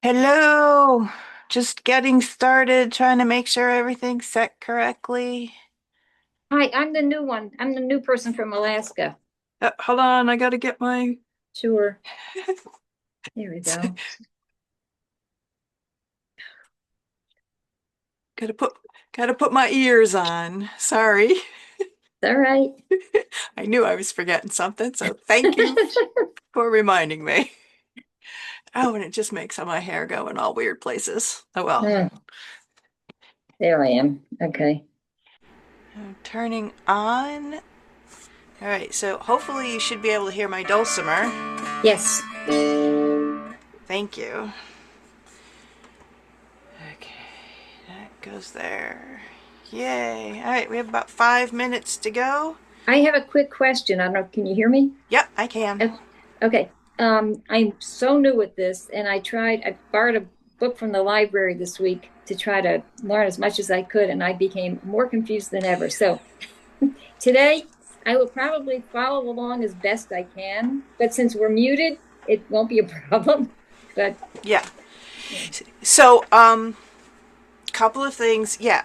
Hello. Just getting started, trying to make sure everything's set correctly. Hi, I'm the new one. I'm the new person from Alaska. Hold on, I gotta get my Sure. There we go. gotta put gotta put my ears on. Sorry. All right. I knew I was forgetting something, so thank you for reminding me. Oh, and it just makes my hair go in all weird places. Oh well. Hmm, there I am. Okay. I'm turning on. All right, so hopefully you should be able to hear my dulcimer. Yes. Thank you. Okay, that goes there. Yay. All right, we have about 5 minutes to go. I have a quick question. I don't know. Can you hear me? Yep, I can. Uh, Okay. I'm so new at this, and I borrowed a book from the library this week to try to learn as much as I could, and I became more confused than ever. So today, I will probably follow along as best I can, but since we're muted, it won't be a problem. But Yeah. yeah. So, couple of things. Yeah,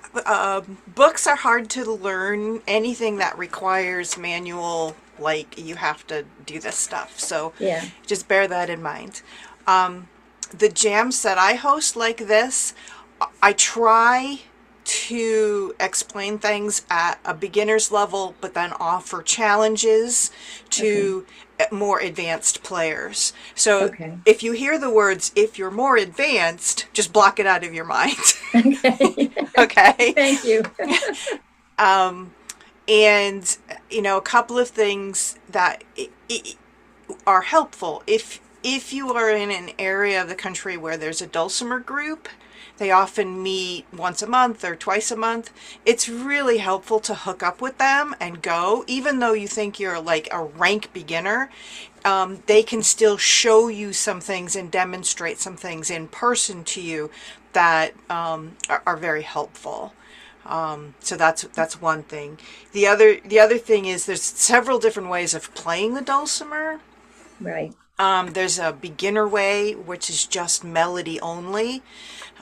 books are hard to learn. Anything that requires manual, like you have to do this stuff. So, Yeah. just bear that in mind. The jams that I host like this, I try to explain things at a beginner's level, but then offer challenges Okay. to more advanced players. So Okay. if you hear the words, if you're more advanced, just block it out of your mind. Okay. Okay. Thank you. And, a couple of things that are helpful. If you are in an area of the country where there's a dulcimer group, they often meet once a month or twice a month. It's really helpful to hook up with them and go, even though you think you're like a rank beginner. They can still show you some things and demonstrate some things in person to you that are very helpful. So that's one thing. The other thing is there's several different ways of playing the dulcimer. Right. There's a beginner way, which is just melody only.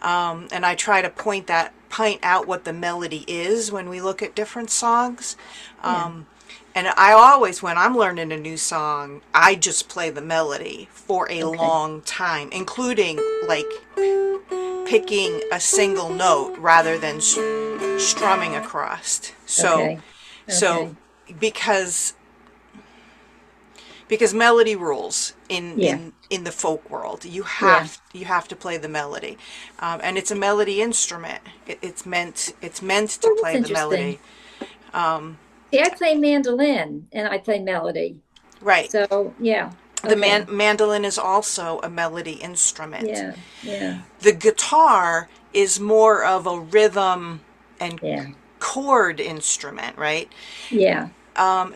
And I try to point out what the melody is when we look at different songs. Yeah. And I always, when I'm learning a new song, I just play the melody for a Okay. long time, including like picking a single note rather than strumming across. So, Okay. so Okay. because melody rules in Yeah. the folk world. You Yeah. have to play the melody, and it's a melody instrument. It's meant to Oh, that's play the interesting. melody. See, I play mandolin and I play melody. Right. So, yeah. The Okay. mandolin is also a melody instrument. Yeah. Yeah. The guitar is more of a rhythm and Yeah. chord instrument, right? Yeah.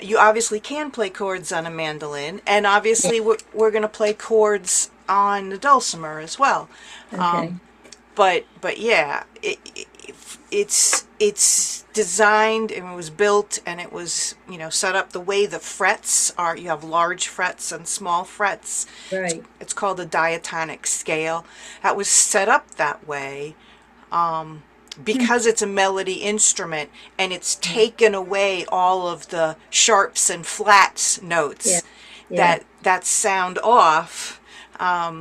You obviously can play chords on a mandolin, and Yeah. obviously we're going to play chords on the dulcimer as well. Okay. But yeah, it's designed and it was built and it was set up the way the frets are. You have large frets and small frets. Right. It's called a diatonic scale. That was set up that way Hmm. because it's a melody instrument and it's Yeah. taken away all of the sharps and flats Yeah. notes Yeah. that sound off Yeah.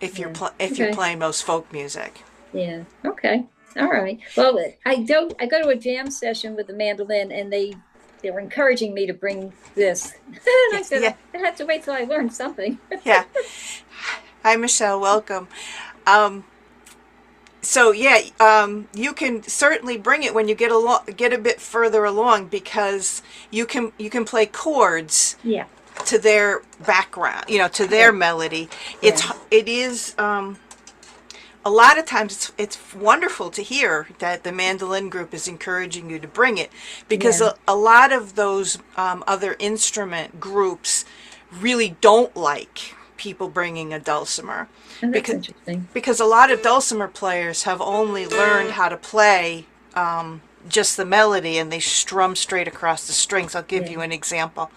if you're Okay. playing most folk music. Yeah. Okay. All right. Well, I go to a jam session with the mandolin and they were encouraging me to bring this. And Yeah, I said yeah, I have to wait till I learn something. yeah. Hi, Michelle. Welcome. Um, so yeah, you can certainly bring it when you get a bit further along because you can play chords Yeah. to their background, to their Yeah. melody. Yeah. It is a lot of times it's wonderful to hear that the mandolin group is encouraging you to bring it because Yeah. a lot of those other instrument groups really don't like people bringing a dulcimer Oh, that's because interesting. a lot of dulcimer players have only learned how to play just the melody and they strum straight across the strings. I'll give Yeah. you an example.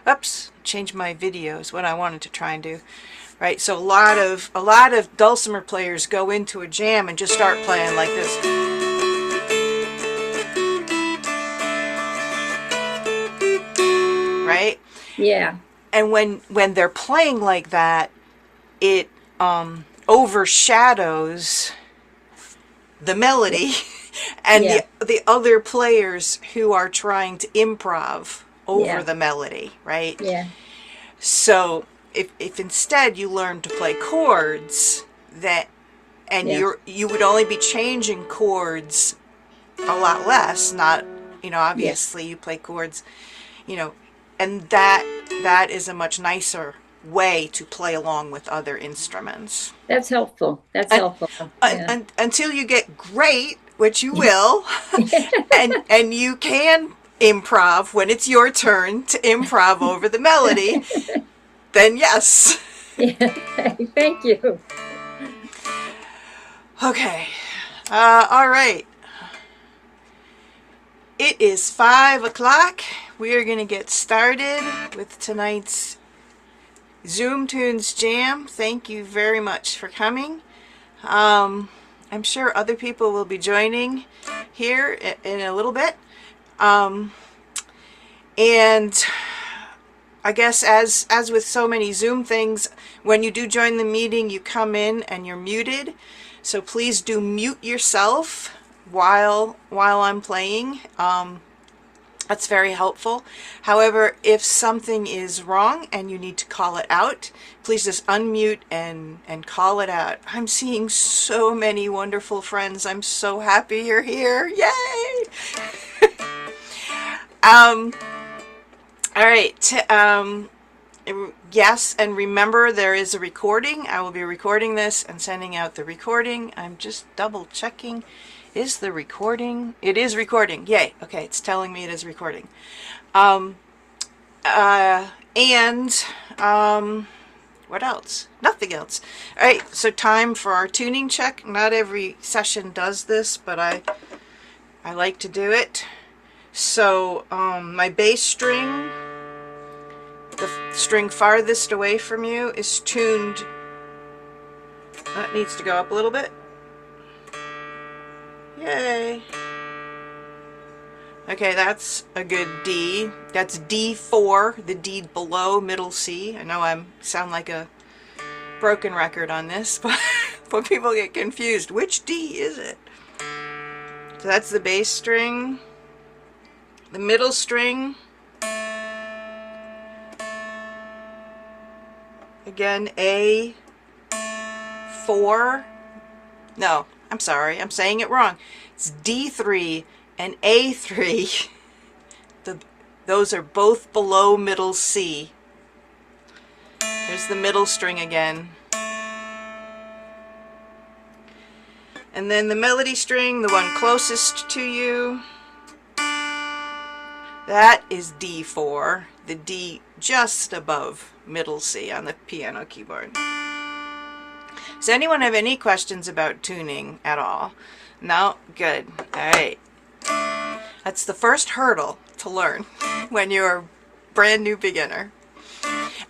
Oops, change my videos, what I wanted to try and do. Right, so a lot of dulcimer players go into a jam and just start playing like this. Right? Yeah. And when they're playing like that, it overshadows the melody and Yeah. the other players who are trying to improv over Yeah. the melody, right? Yeah. So if instead you learn to play chords, that and Yeah. you would only be changing chords a lot less, not, Yeah. obviously you play chords, you know and that is a much nicer way to play along with other instruments. That's helpful. That's And, helpful. Yeah. until you get great, which you will, and you can improv when it's your turn to improv over the melody, then yes. Yeah. Thank you. Okay. All right. It is 5 o'clock. We are going to get started with tonight's Zoom Tunes Jam. Thank you very much for coming. I'm sure other people will be joining here in a little bit. And I guess as with so many Zoom things, when you do join the meeting, you come in and you're muted. So please do mute yourself while I'm playing. That's very helpful. However, if something is wrong and you need to call it out, please just unmute and call it out. I'm seeing so many wonderful friends. I'm so happy you're here. Yay! All right. Yes, and remember there is a recording. I will be recording this and sending out the recording. I'm just double checking. Is the recording? It is recording. Yay. Okay, it's telling me it is recording. And what else? Nothing else. All right, so time for our tuning check. Not every session does this, but I like to do it. So my bass string, the string farthest away from you, is tuned. That needs to go up a little bit. Yay. Okay, that's a good D. That's D4, the D below middle C. I know I sound like a broken record on this, but people get confused. Which D is it? So that's the bass string. The middle string. Again, A4. No, I'm sorry, I'm saying it wrong. It's D3 and A3. Those are both below middle C. There's the middle string again. And then the melody string, the one closest to you, that is D4, the D just above middle C on the piano keyboard. Does anyone have any questions about tuning at all? No? Good. All right. That's the first hurdle to learn when you're a brand new beginner.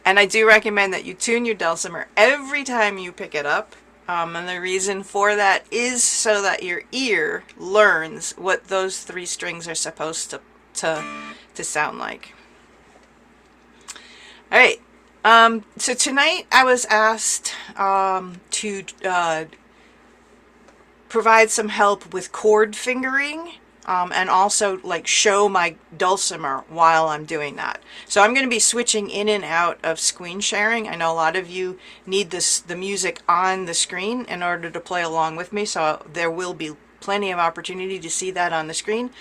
And I do recommend that you tune your dulcimer every time you pick it up. And the reason for that is so that your ear learns what those three strings are supposed to sound like. All right. So tonight I was asked to provide some help with chord fingering, and also like show my dulcimer while I'm doing that. So I'm going to be switching in and out of screen sharing. I know a lot of you need the music on the screen in order to play along with me, so there will be plenty of opportunity to see that on the screen.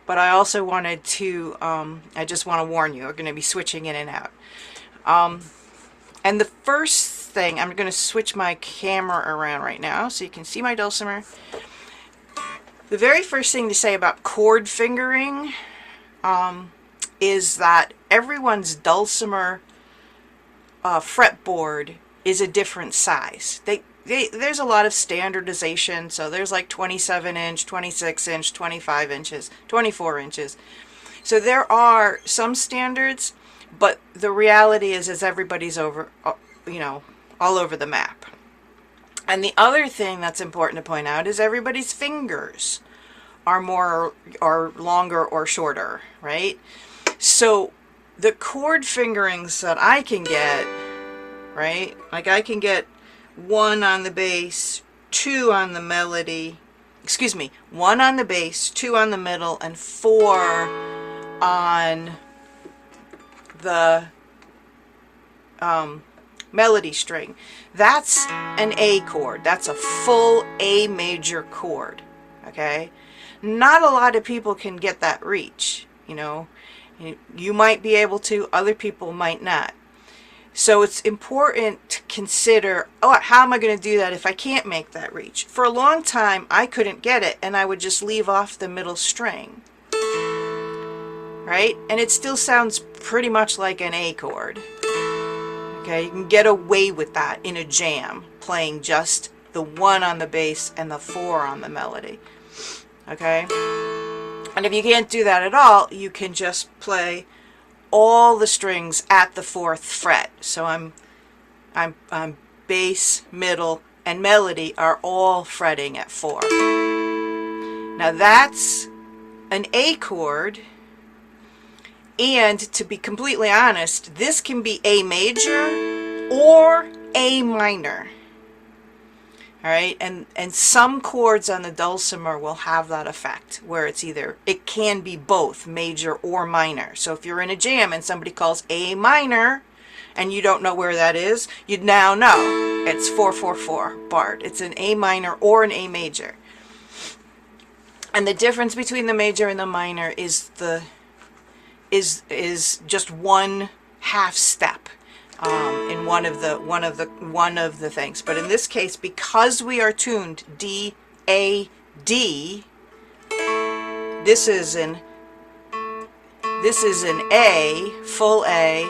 But I also wanted to, I just want to warn you, we're going to be switching in and out. And the first thing, I'm going to switch my camera around right now so you can see my dulcimer. The very first thing to say about chord fingering is that everyone's dulcimer fretboard is a different size. There's a lot of standardization, so there's like 27 inch, 26 inch, 25 inches, 24 inches. So there are some standards, But the reality is everybody's over, you know, all over the map. And the other thing that's important to point out is everybody's fingers are longer or shorter, right? So the chord fingerings that I can get, right? Like I can get 1 on the bass, 2 on the melody, 1 on the bass, 2 on the middle, and 4 on the melody string. That's an A chord. That's a full A major chord. Okay? Not a lot of people can get that reach, you know. You might be able to, other people might not. So it's important to consider, oh, how am I going to do that if I can't make that reach? For a long time, I couldn't get it, and I would just leave off the middle string. Right? And it still sounds pretty much like an A chord. Okay, you can get away with that in a jam, playing just the 1 on the bass and the 4 on the melody. Okay? And if you can't do that at all, you can just play all the strings at the 4th fret. So I'm bass, middle, and melody are all fretting at 4. Now that's an A chord, and to be completely honest, this can be A major or A minor. All right, and some chords on the dulcimer will have that effect where it can be both major or minor. So if you're in a jam and somebody calls A minor and you don't know where that is, you'd now know it's 4/4/4 barred. It's an A minor or an A major. And the difference between the major and the minor is just 1/2 step. In one of the things, but in this case, because we are tuned D A D, this is an A, full A,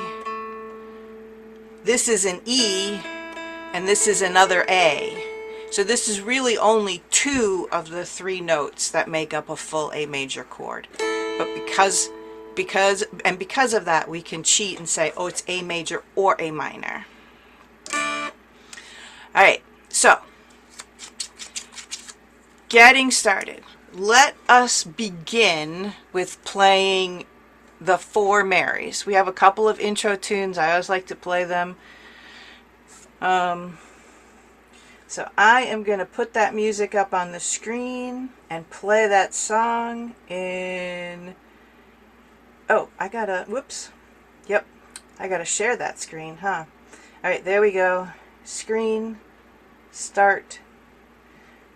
this is an E, and this is another A. So this is really only 2 of the 3 notes that make up a full A major chord. But because of that, we can cheat and say, oh, it's A major or A minor. All right, so getting started. Let us begin with playing the 4 Marys. We have a couple of intro tunes. I always like to play them. So I am going to put that music up on the screen and play that song in... Oh, I gotta, whoops. Yep, I gotta share that screen, huh? All right, there we go. Screen, start,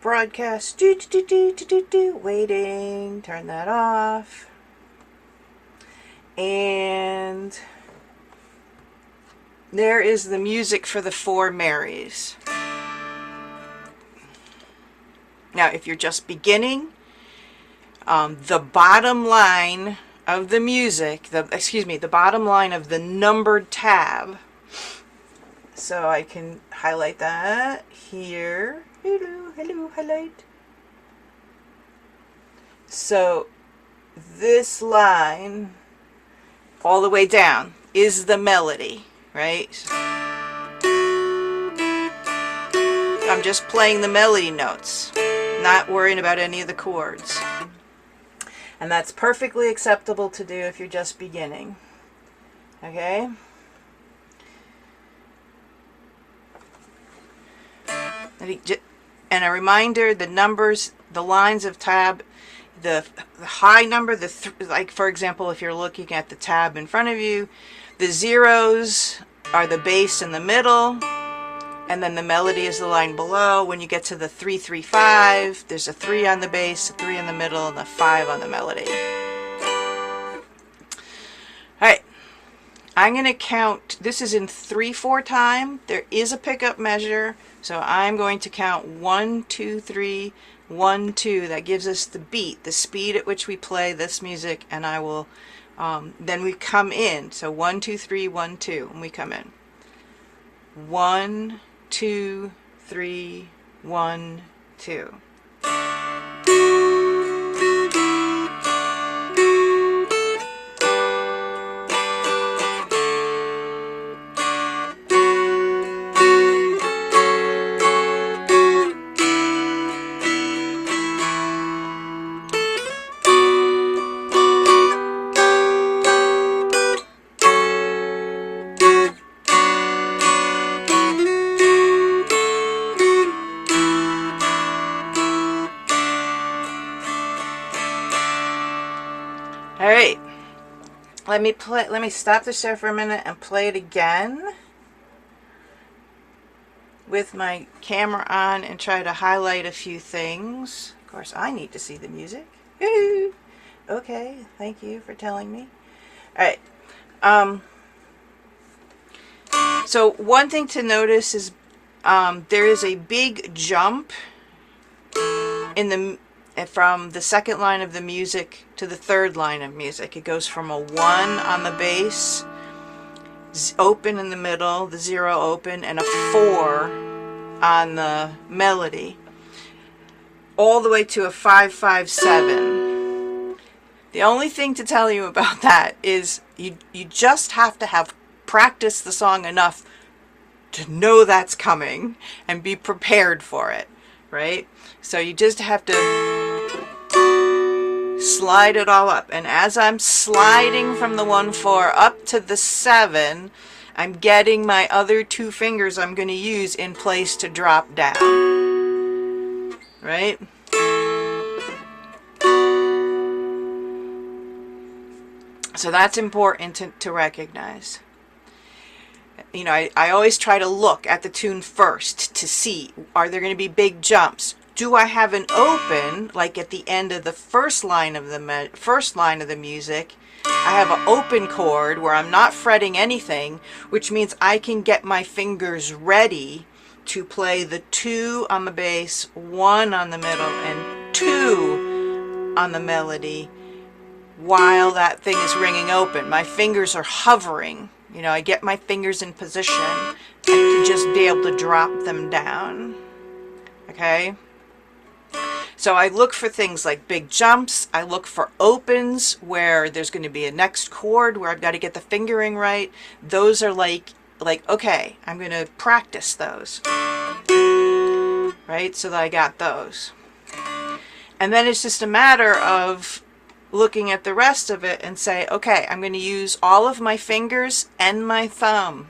broadcast, waiting, turn that off. And there is the music for the 4 Marys. Now, if you're just beginning, the bottom line of the music, the bottom line of the numbered tab. So I can highlight that here. Hello, highlight. So this line all the way down is the melody, right? I'm just playing the melody notes, not worrying about any of the chords. And that's perfectly acceptable to do if you're just beginning. Okay? And a reminder, the numbers, the lines of tab, the high number, like for example, if you're looking at the tab in front of you, the zeros are the bass in the middle, and then the melody is the line below. When you get to the 3-3-5, there's a 3 on the bass, a 3 in the middle, and a 5 on the melody. Alright, I'm going to count, this is in 3/4 time. There is a pickup measure, so I'm going to count 1, 2, 3, 1, 2. That gives us the beat, the speed at which we play this music, and I will, then we come in. So 1, 2, 3, 1, 2, and we come in. 1, 2, 3, 1, 2. Let me stop the show for a minute and play it again with my camera on and try to highlight a few things. Of course, I need to see the music. Okay, thank you for telling me. All right. So one thing to notice is there is a big jump from the second line of the music to the third line of music. It goes from a 1 on the bass, open in the middle, the 0 open, and a 4 on the melody, all the way to a 5-5-7. The only thing to tell you about that is you just have to have practiced the song enough to know that's coming and be prepared for it, right? So you just have to slide it all up. And as I'm sliding from the 1-4 up to the 7, I'm getting my other 2 fingers I'm going to use in place to drop down, right? So that's important to recognize. You know, I always try to look at the tune first to see, are there going to be big jumps? Do I have an open, like at the end of the first line of the music? I have an open chord where I'm not fretting anything, which means I can get my fingers ready to play the 2 on the bass, 1 on the middle, and 2 on the melody while that thing is ringing open. My fingers are hovering. You know, I get my fingers in position to just be able to drop them down. Okay? So I look for things like big jumps. I look for opens where there's going to be a next chord where I've got to get the fingering right. Those are like okay, I'm going to practice those. Right? So that I got those. And then it's just a matter of looking at the rest of it and say, okay, I'm going to use all of my fingers and my thumb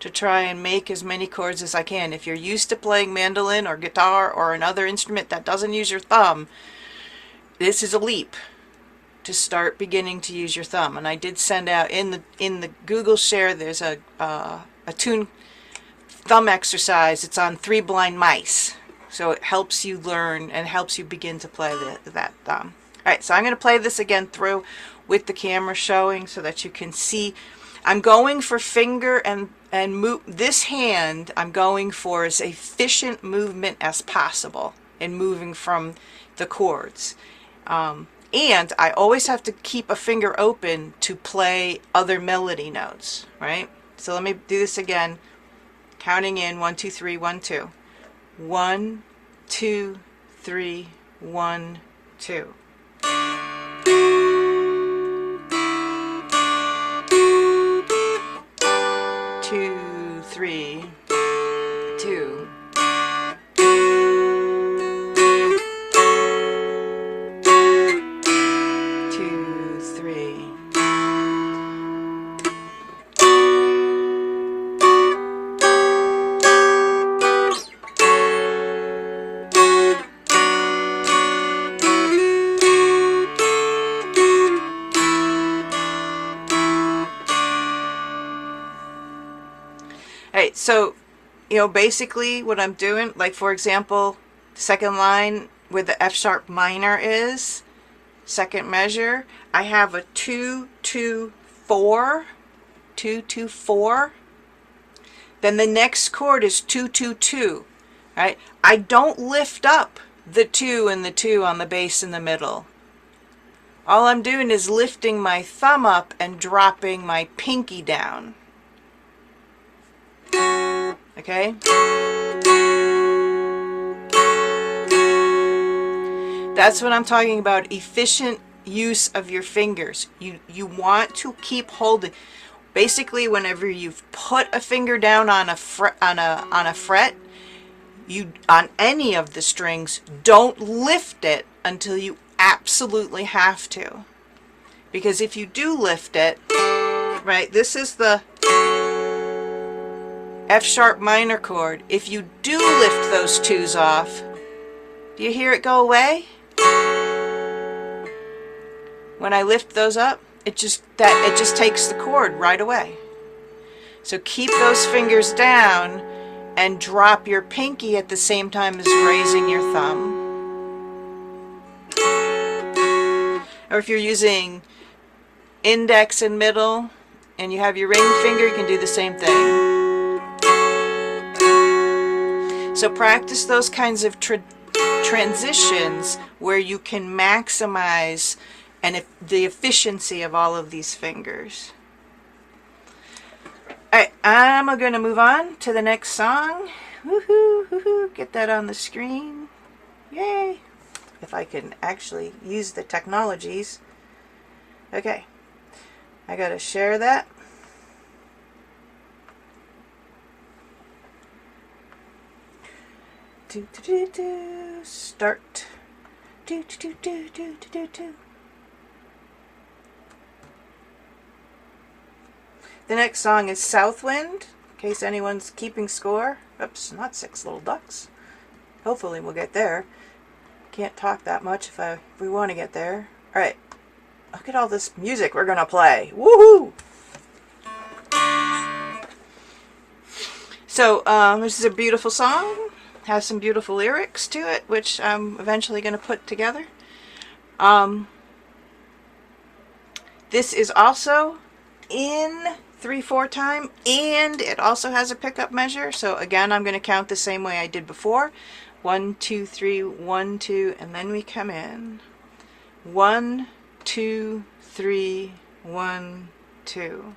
to try and make as many chords as I can. If you're used to playing mandolin or guitar or another instrument that doesn't use your thumb, this is a leap to start beginning to use your thumb. And I did send out in the Google share, there's a tune thumb exercise. It's on 3 blind mice. So it helps you learn and helps you begin to play that thumb. Alright, so I'm going to play this again through with the camera showing so that you can see. I'm going for finger and move. This hand I'm going for as efficient movement as possible in moving from the chords. And I always have to keep a finger open to play other melody notes, right? So let me do this again, counting in 1, 2, 3, 1, 2. 1, 2, 3, 1, 2. 2, 3, 2. 2, 3. Alright, so, you know, basically what I'm doing, like for example, second line where the F sharp minor is, second measure, I have a 2, 2, 4, 2, 2, 4. Then the next chord is 2, 2, 2, right? I don't lift up the 2 and the 2 on the bass in the middle. All I'm doing is lifting my thumb up and dropping my pinky down. Okay? That's what I'm talking about, efficient use of your fingers. You want to keep holding. Basically, whenever you've put a finger down on a fret, you on any of the strings, don't lift it until you absolutely have to. Because if you do lift it, right, this is the F sharp minor chord. If you do lift those 2s off, do you hear it go away? When I lift those up, it just takes the chord right away. So keep those fingers down and drop your pinky at the same time as raising your thumb. Or if you're using index and middle and you have your ring finger, you can do the same thing. So practice those kinds of transitions where you can maximize the efficiency of all of these fingers. Alright, I'm going to move on to the next song. Woohoo, woohoo, get that on the screen. Yay! If I can actually use the technologies. Okay, I gotta share that. Start. The next song is Southwind, in case anyone's keeping score. Oops, not Six Little Ducks. Hopefully we'll get there. Can't talk that much if we want to get there. Alright, look at all this music we're going to play. Woohoo! So, this is a beautiful song. Has some beautiful lyrics to it, which I'm eventually going to put together. This is also in 3/4 time, and it also has a pickup measure. So again, I'm going to count the same way I did before. 1, 2, 3, 1, 2, and then we come in. 1, 2, 3, 1, 2.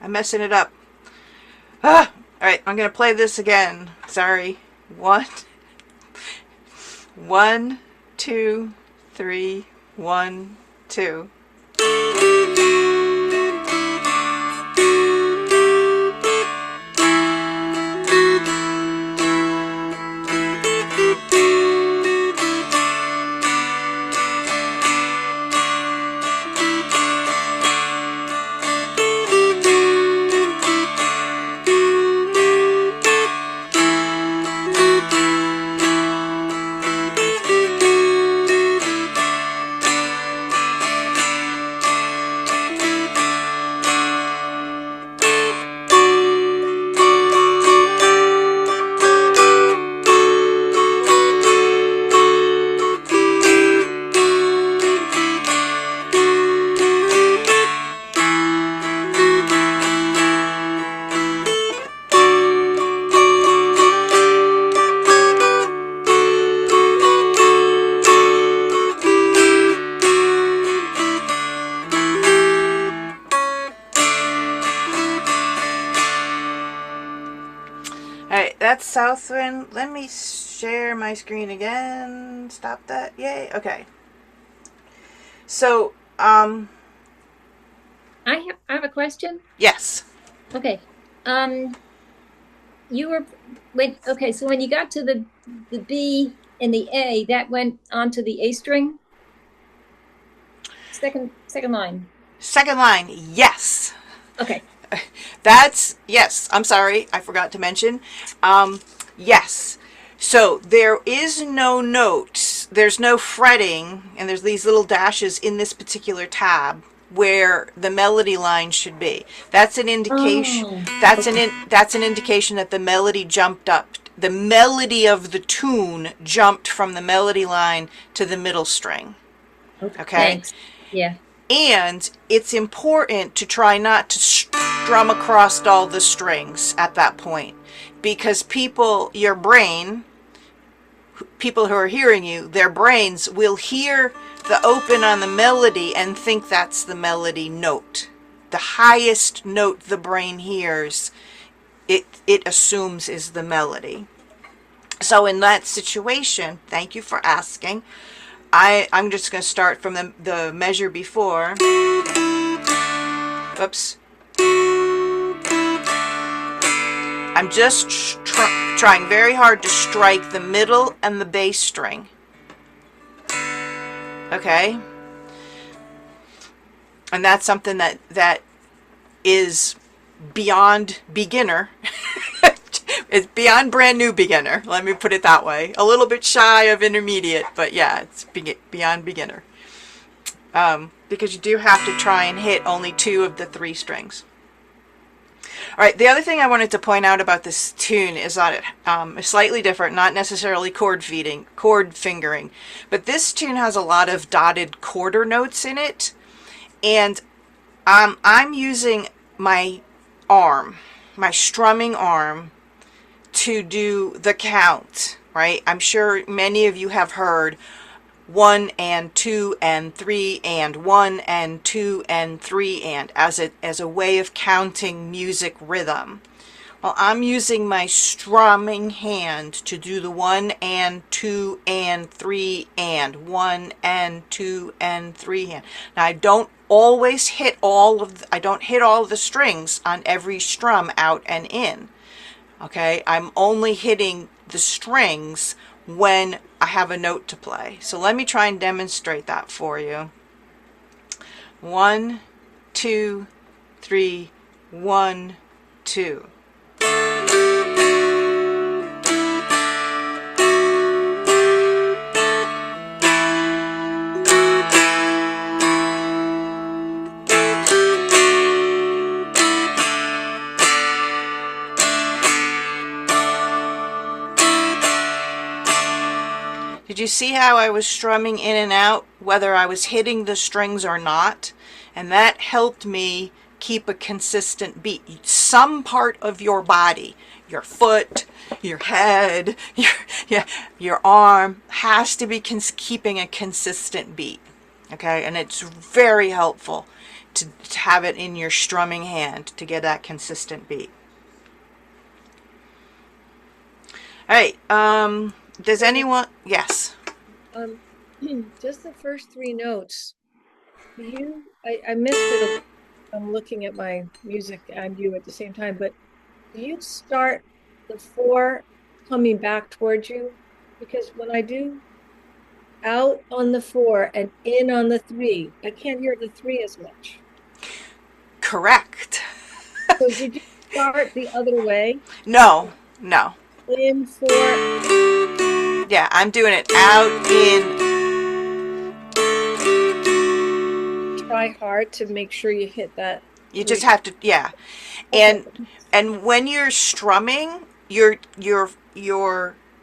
I'm messing it up. Alright, I'm going to play this again. Sorry. 1, 2, 3, 1, 2. Alright, that's Southwind. Let me share my screen again. Stop that. Yay. Okay. So, I have a question. Yes. Okay. You were okay, so when you got to the B and the A, that went onto the A string? Second line. Second line, yes. Okay. That's, yes, I'm sorry, I forgot to mention. Yes. So there is no notes, there's no fretting, and there's these little dashes in this particular tab where the melody line should be. That's an indication. Oh, that's an indication that the melody jumped up. The melody of the tune jumped from the melody line to the middle string. Okay. Thanks. Yeah. And it's important to try not to strum across all the strings at that point, because your brain, people who are hearing you, their brains will hear the open on the melody and think that's the melody note. The highest note the brain hears, it assumes is the melody. So in that situation, thank you for asking, I'm just going to start from the measure before. Oops. I'm just trying very hard to strike the middle and the bass string. Okay? And that's something that is beyond beginner. It's beyond brand new beginner. Let me put it that way. A little bit shy of intermediate, but yeah, it's beyond beginner. Because you do have to try and hit only 2 of the 3 strings. All right, the other thing I wanted to point out about this tune is that it is slightly different, not necessarily chord fingering, but this tune has a lot of dotted quarter notes in it, and I'm using my arm, my strumming arm, to do the count, right? I'm sure many of you have heard 1 and 2 and 3 and 1 and 2 and 3 and as a way of counting music rhythm. Well, I'm using my strumming hand to do the 1 and 2 and 3 and 1 and 2 and 3 and. Now I don't always hit I don't hit all of the strings on every strum out and in. Okay, I'm only hitting the strings when I have a note to play. So let me try and demonstrate that for you. 1, 2, 3, 1, 2. Did you see how I was strumming in and out, whether I was hitting the strings or not? And that helped me keep a consistent beat. Some part of your body, your foot, your head, your arm, has to be keeping a consistent beat. Okay, and it's very helpful to have it in your strumming hand to get that consistent beat. All right, does anyone? Yes. Just the first 3 notes. I missed it. I'm looking at my music and you at the same time, but do you start the 4 coming back towards you? Because when I do out on the 4 and in on the 3, I can't hear the 3 as much. Correct. So did you start the other way? No. In 4. Yeah, I'm doing it out, in. Try hard to make sure you hit that. You just have to, yeah. And Okay. and when you're strumming, your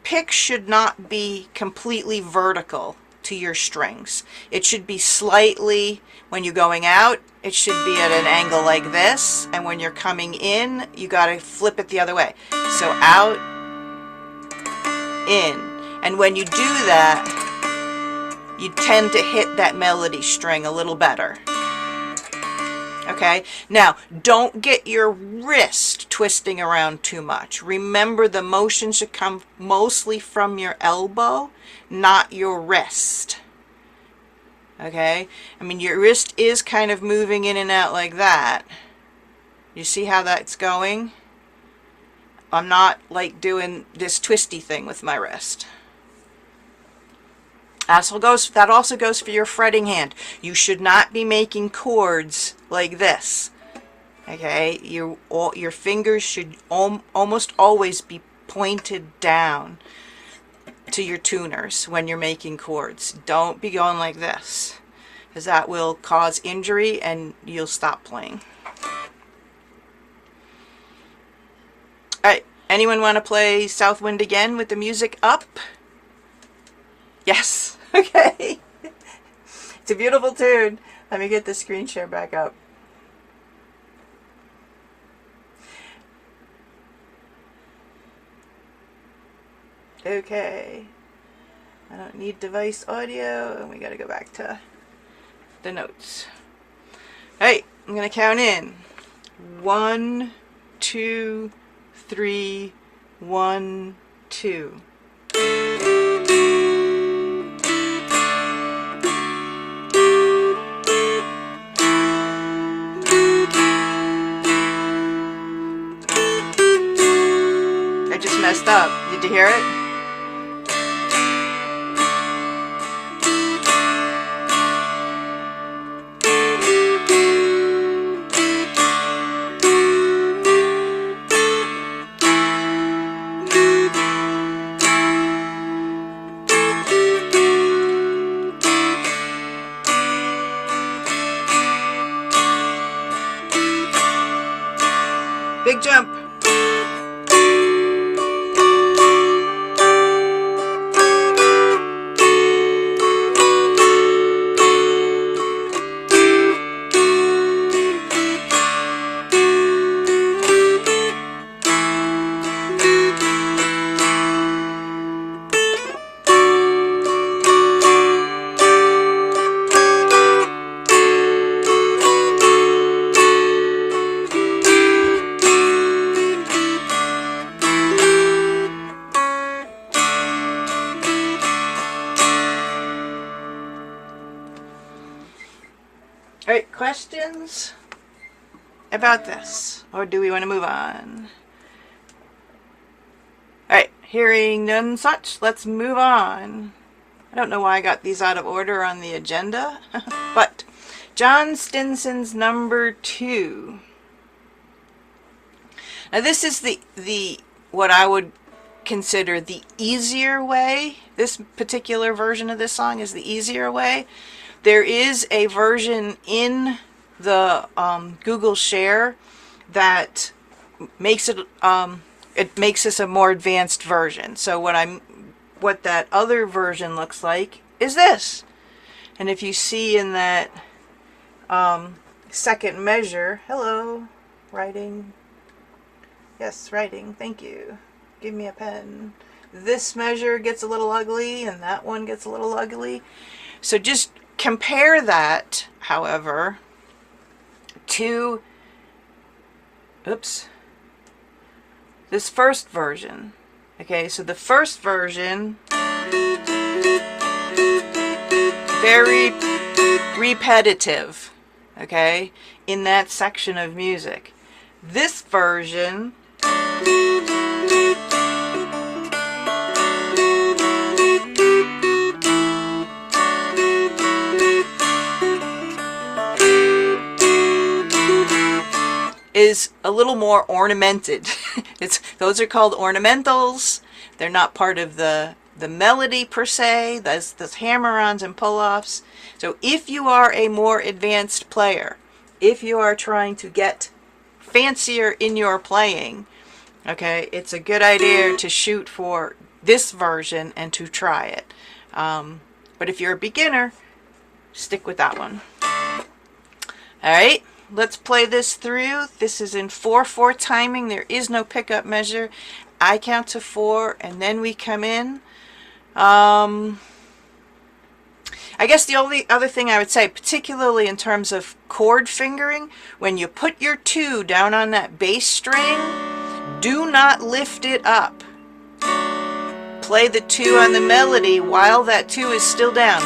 pick should not be completely vertical to your strings. It should be slightly, when you're going out, it should be at an angle like this, and when you're coming in, you got to flip it the other way. So out, in. And when you do that, you tend to hit that melody string a little better. Okay, now don't get your wrist twisting around too much. Remember, the motion should come mostly from your elbow, not your wrist. Okay, I mean, your wrist is kind of moving in and out like that. You see how that's going? I'm not like doing this twisty thing with my wrist. That also goes for your fretting hand. You should not be making chords like this. Okay, your fingers should almost always be pointed down to your tuners when you're making chords. Don't be going like this, because that will cause injury and you'll stop playing. Alright, anyone want to play Southwind again with the music up? Yes. Okay. It's a beautiful tune. Let me get the screen share back up. Okay. I don't need device audio, and we gotta go back to the notes. Alright, I'm gonna count in. 1, 2, 3, 1, 2. up. Did you hear it? Big jump. All right, questions about this? Or do we want to move on? All right, hearing none such, let's move on. I don't know why I got these out of order on the agenda, but John Stinson's number 2. Now this is the what I would consider the easier way. This particular version of this song is the easier way. There is a version in the Google Share that makes it makes this a more advanced version. So what that other version looks like is this. And if you see in that second measure, hello, writing. Yes, writing. Thank you. Give me a pen. This measure gets a little ugly and that one gets a little ugly. So just compare that, however, to this first version. Okay, so the first version, very repetitive, okay, in that section of music. This version is a little more ornamented. Those are called ornamentals. They're not part of the melody per se. Those hammer-ons and pull-offs. So if you are a more advanced player, if you are trying to get fancier in your playing, okay, it's a good idea to shoot for this version and to try it. But if you're a beginner, stick with that one. All right. Let's play this through. This is in 4/4 timing. There is no pickup measure. I count to 4 and then we come in. I guess the only other thing I would say, particularly in terms of chord fingering, when you put your 2 down on that bass string, do not lift it up. Play the 2 on the melody while that 2 is still down.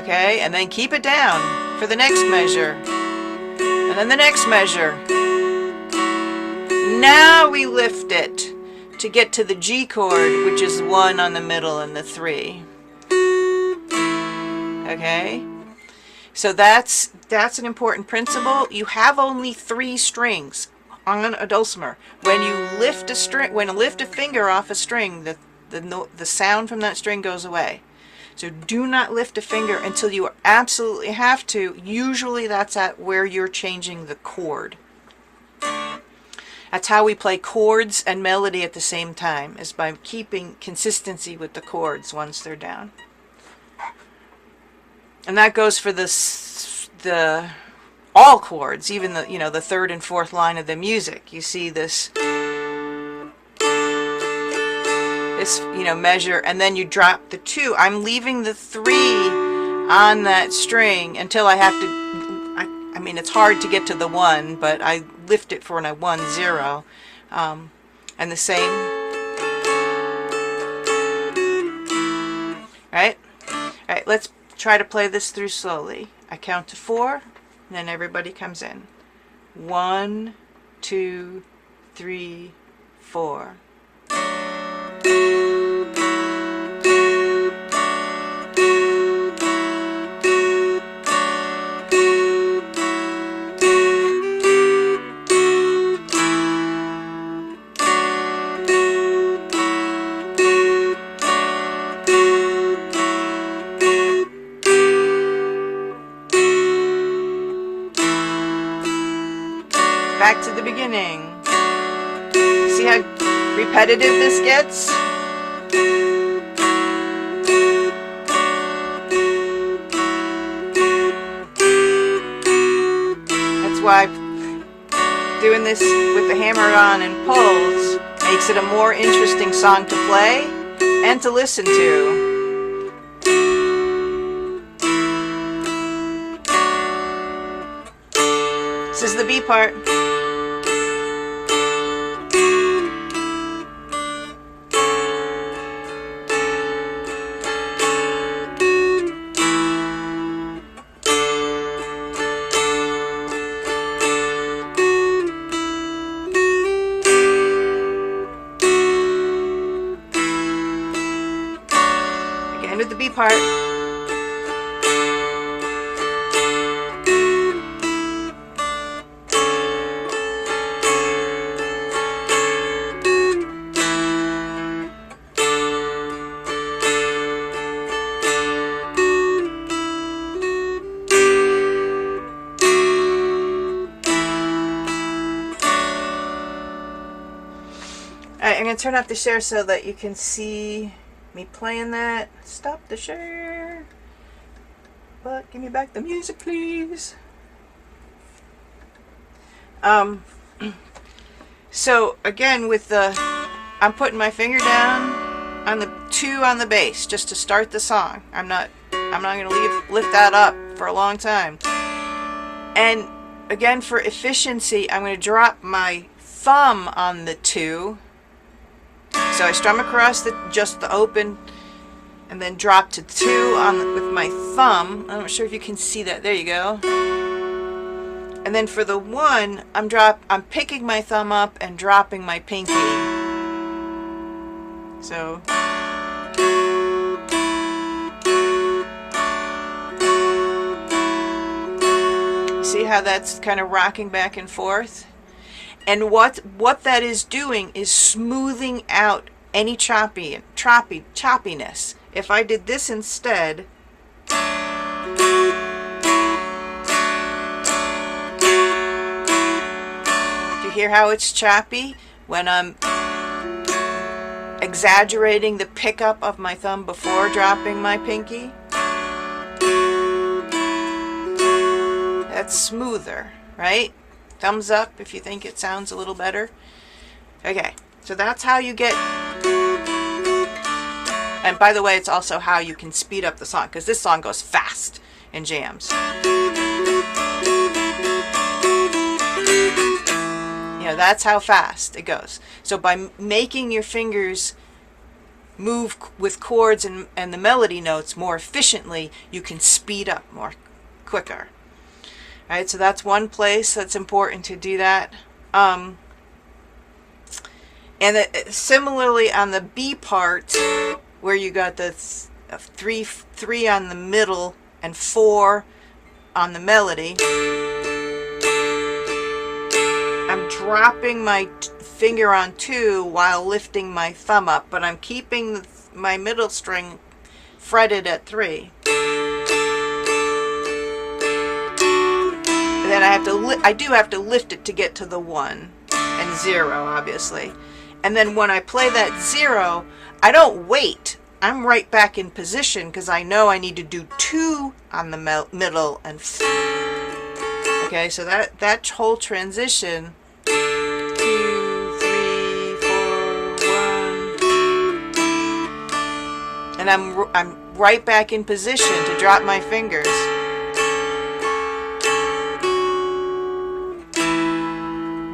Okay, and then keep it down for the next measure. And then the next measure. Now we lift it to get to the G chord, which is 1 on the middle and the 3. Okay? So that's an important principle. You have only 3 strings on a dulcimer. When you lift a string, when you lift a finger off a string, the sound from that string goes away. So do not lift a finger until you absolutely have to. Usually that's at where you're changing the chord. That's how we play chords and melody at the same time, is by keeping consistency with the chords once they're down. And that goes for the all chords, even the third and fourth line of the music. You see this measure, and then you drop the 2. I'm leaving the 3 on that string until I have to. I mean, it's hard to get to the 1, but I lift it for a 1-0, and the same. All right. Let's try to play this through slowly. I count to 4, and then everybody comes in. 1, 2, 3, 4. Back to the beginning. See how repetitive this gets? That's why doing this with the hammer on and pulls makes it a more interesting song to play and to listen to. This is the B part. Again with the B part. Alright, I'm going to turn off the share so that you can see me playing that. Stop the share. But give me back the music, please. So again with the, I'm putting my finger down on the 2 on the bass just to start the song. I'm not going to lift that up for a long time. And again for efficiency, I'm going to drop my thumb on the 2. So I strum across just the open and then drop to 2 with my thumb. I'm not sure if you can see that. There you go. And then for the 1, I'm picking my thumb up and dropping my pinky. So you see how that's kind of rocking back and forth? And what that is doing is smoothing out any choppiness. If I did this instead, do you hear how it's choppy? When I'm exaggerating the pickup of my thumb before dropping my pinky, that's smoother, right? Thumbs up if you think it sounds a little better. Okay, so that's how you get, and by the way, it's also how you can speed up the song, because this song goes fast in jams. You know, that's how fast it goes. So by making your fingers move with chords and the melody notes more efficiently, you can speed up more quicker. Right, so that's one place that's important to do that. And similarly on the B part, where you got the 3 on the middle and 4 on the melody, I'm dropping my finger on 2 while lifting my thumb up, but I'm keeping my middle string fretted at 3. Then I do have to lift it to get to the 1 and 0, obviously. And then when I play that 0, I don't wait. I'm right back in position because I know I need to do 2 on the middle and okay, so that whole transition, 2, 3, 4, 1, and I'm right back in position to drop my fingers.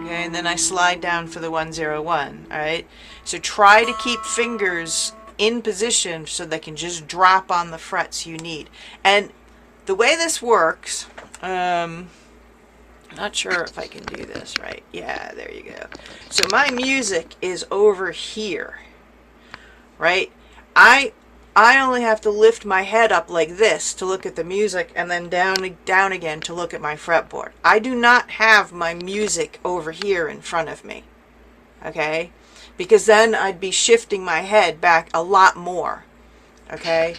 And then I slide down for the 101. All right, so try to keep fingers in position so they can just drop on the frets you need. And the way this works, Not sure if I can do this right. Yeah, there you go. So my music is over here, right? I only have to lift my head up like this to look at the music, and then down again to look at my fretboard. I do not have my music over here in front of me, okay? Because then I'd be shifting my head back a lot more, okay?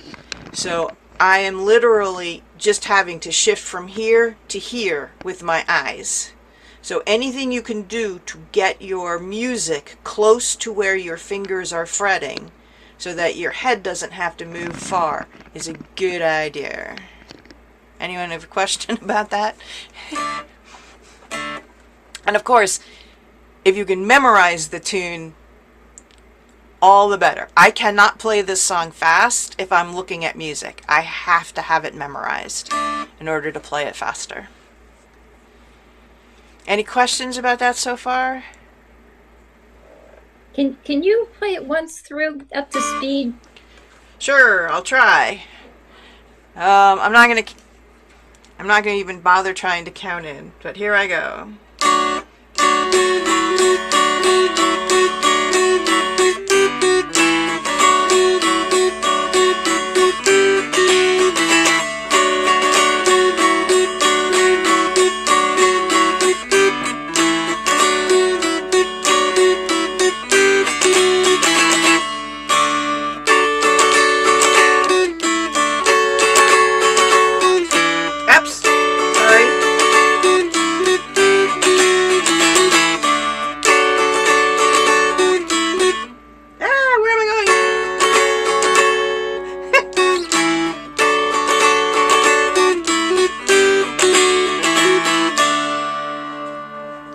So I am literally just having to shift from here to here with my eyes. So anything you can do to get your music close to where your fingers are fretting so that your head doesn't have to move far is a good idea. Anyone have a question about that? And of course, if you can memorize the tune, all the better. I cannot play this song fast if I'm looking at music. I have to have it memorized in order to play it faster. Any questions about that so far? Can you play it once through up to speed? Sure, I'll try. I'm not gonna even bother trying to count in, but here I go.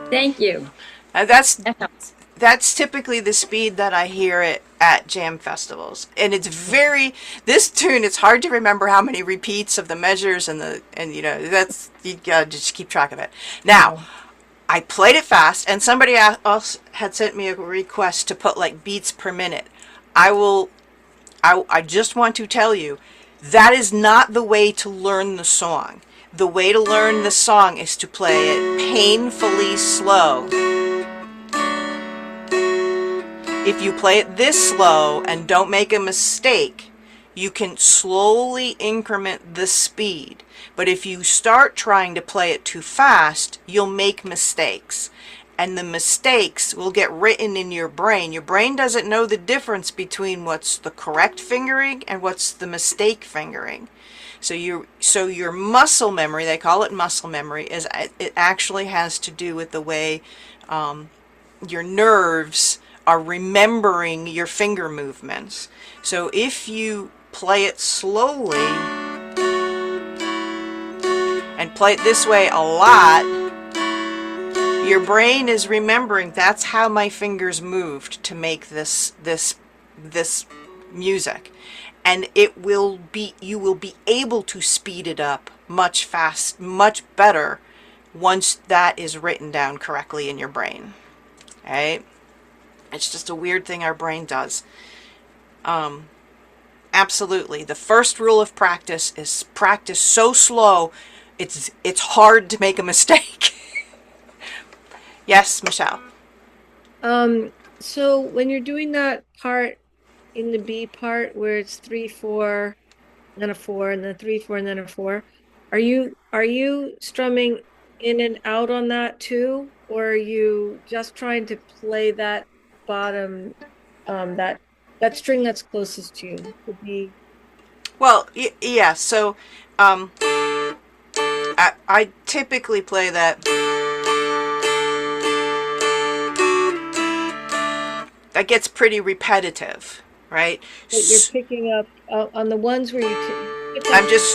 Thank you. That's typically the speed that I hear it at jam festivals, and it's this tune. It's hard to remember how many repeats of the measures and that's, you gotta just keep track of it. Now, I played it fast, and somebody else had sent me a request to put like beats per minute. I just want to tell you that is not the way to learn the song. The way to learn the song is to play it painfully slow. If you play it this slow and don't make a mistake, you can slowly increment the speed. But if you start trying to play it too fast, you'll make mistakes. And the mistakes will get written in your brain. Your brain doesn't know the difference between what's the correct fingering and what's the mistake fingering. So your muscle memory, they call it muscle memory, it actually has to do with the way your nerves are remembering your finger movements. So if you play it slowly and play it this way a lot, your brain is remembering that's how my fingers moved to make this music. And you will be able to speed it up much better once that is written down correctly in your brain. Right? It's just a weird thing our brain does. Absolutely. The first rule of practice is practice so slow it's hard to make a mistake. Yes, Michelle. So when you're doing that part in the B part where it's 3/4, then a 4, and then 3/4, and then a 4, are you strumming in and out on that too, or are you just trying to play that bottom, that string that's closest to you? Would be. Well, yeah. So, I typically play that. That gets pretty repetitive, right? But you're picking up on the ones where I'm just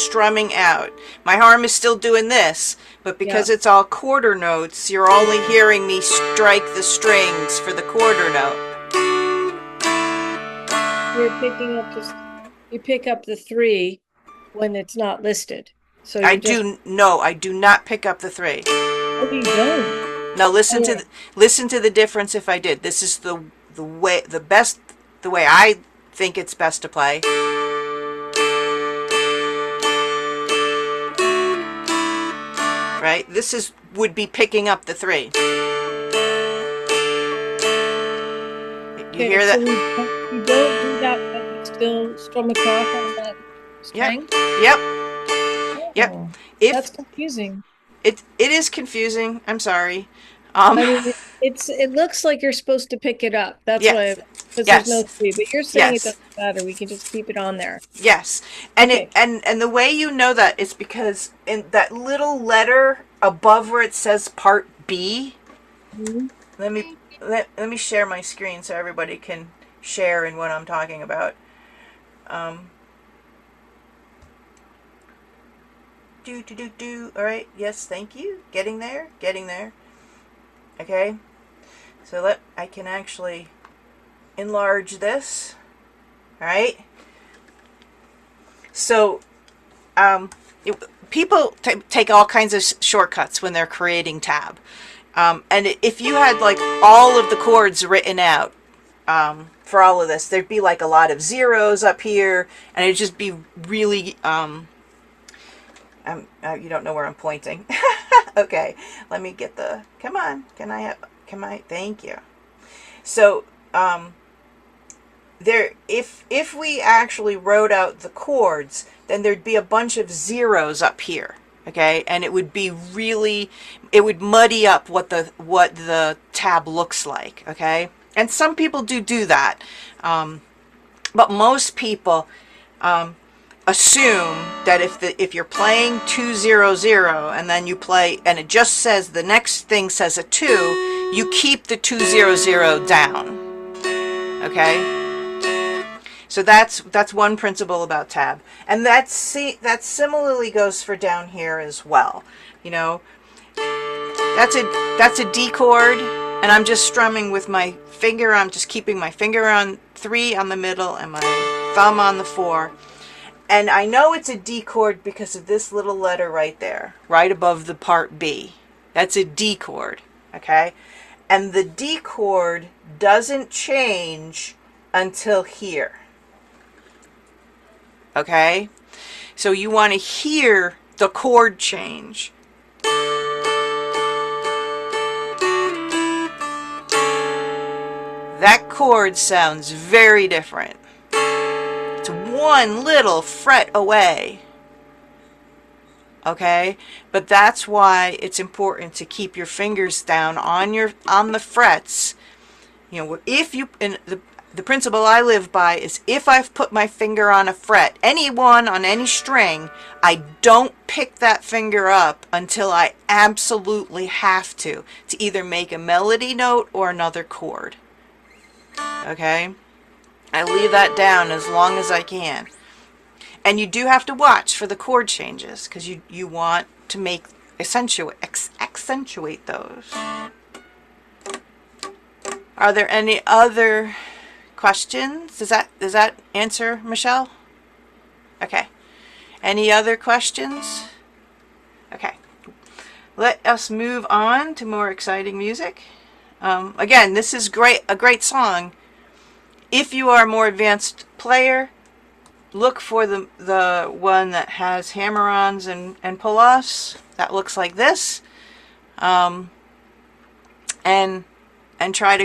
strumming out. My arm is still doing this, but because it's all quarter notes, you're only hearing me strike the strings for the quarter note. You pick up the 3 when it's not listed. So I do not pick up the 3. Oh, you don't? Now listen to the difference if I did. This is the way I think it's best to play. right? This would be picking up the 3. You Okay, hear so that? you don't do that, but you still strum across on that Yep. string? Yep. Yep. Oh, If that's confusing. it is confusing, I'm sorry. I mean, it looks like you're supposed to pick it up. That's why, Yes. because there's no Yes. 3, but you're saying it Yes. doesn't matter. We can just keep it on there. Yes. And Okay. and the way you know that is because in that little letter above where it says part B, Mhm. let me share my screen so everybody can share in what I'm talking about. All right. Yes, thank you. Getting there. Getting there. Okay. So I can actually enlarge this. All right. So, people take all kinds of shortcuts when they're creating tab. And if you had like all of the chords written out for all of this, there'd be like a lot of zeros up here, and it'd just be really. You don't know where I'm pointing. Okay, let me get the. Come on, Can I? Thank you. So, if we actually wrote out the chords, then there'd be a bunch of zeros up here, okay, and it would muddy up what the tab looks like, okay. And some people do that, but most people assume that if you're playing 200 and then you play and it just says the next thing says a 2, you keep the 200 down, okay. So that's one principle about tab, and that similarly goes for down here as well. You know, that's a D chord, and I'm just strumming with my finger. I'm just keeping my finger on 3 on the middle and my thumb on the 4. And I know it's a D chord because of this little letter right there, right above the part B. That's a D chord, okay? And the D chord doesn't change until here. Okay? So you want to hear the chord change. That chord sounds very different. It's one little fret away. Okay? But that's why it's important to keep your fingers down on the frets. You know, if you the principle I live by is if I've put my finger on a fret, any one on any string, I don't pick that finger up until I absolutely have to either make a melody note or another chord. Okay? I leave that down as long as I can. And you do have to watch for the chord changes because you want to accentuate those. Are there any other questions? Does that answer, Michelle? Okay. Any other questions? Okay. Let us move on to more exciting music. Again, this is a great song. If you are a more advanced player, look for the one that has hammer-ons and pull-offs. That looks like this. And try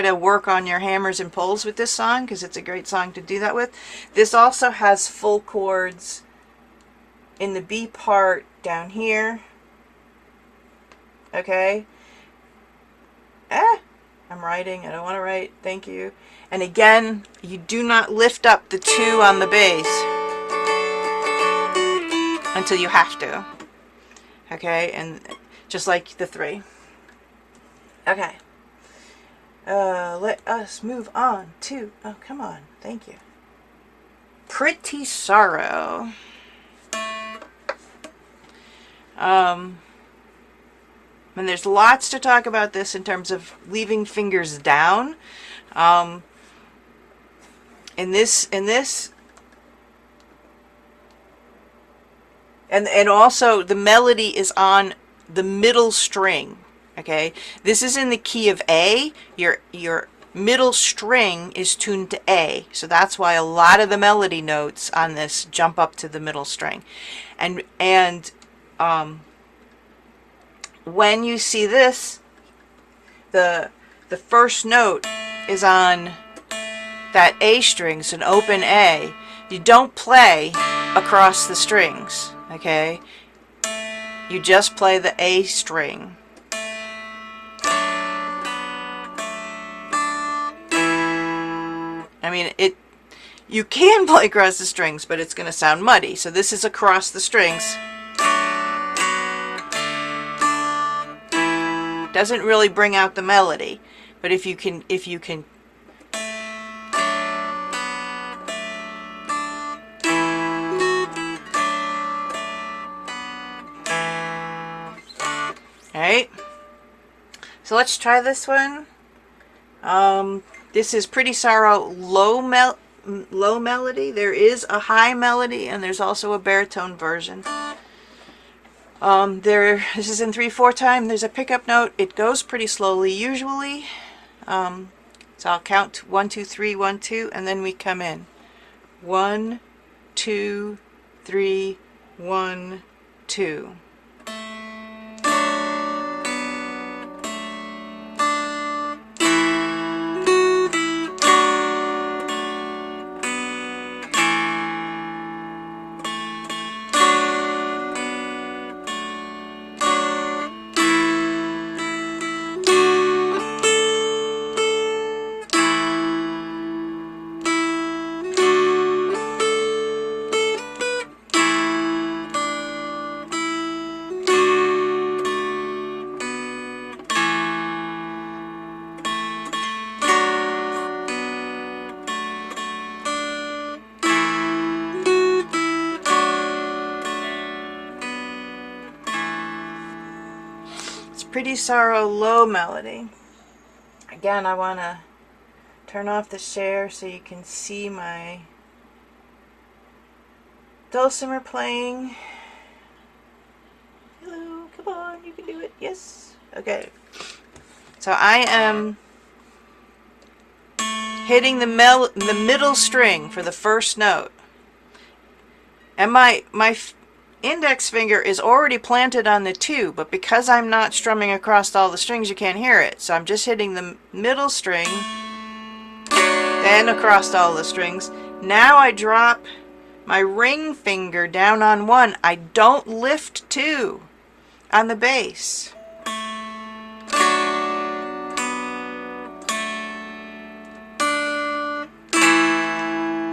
to work on your hammers and pulls with this song because it's a great song to do that with. This also has full chords in the B part down here. Okay. I'm writing. I don't want to write. Thank you. And again, you do not lift up the 2 on the bass until you have to. Okay, and just like the 3. Okay. Let us move on to, oh, come on. Thank you. Pretty Saro. And there's lots to talk about this in terms of leaving fingers down. In this, and also the melody is on the middle string. Okay, this is in the key of A. Your middle string is tuned to A, so that's why a lot of the melody notes on this jump up to the middle string, and when you see this, the first note is on that A string, it's an open A. You don't play across the strings, okay? You just play the A string. I mean, you can play across the strings, but it's going to sound muddy. So this is across the strings. Doesn't really bring out the melody, but if you can Alright, so let's try this one. This is Pretty Saro low melody. There is a high melody, and there's also a baritone version. This is in 3/4 time. There's a pickup note. It goes pretty slowly usually. So I'll count 1, 2, 3, 1, 2, and then we come in. 1, 2, 3, 1, 2. Pretty Saro low melody. Again, I want to turn off the share so you can see my dulcimer playing. Hello, come on, you can do it. Yes. Okay. So I am hitting the middle string for the first note. And my index finger is already planted on the 2, but because I'm not strumming across all the strings, you can't hear it. So I'm just hitting the middle string, then across all the strings. Now I drop my ring finger down on 1. I don't lift 2 on the bass.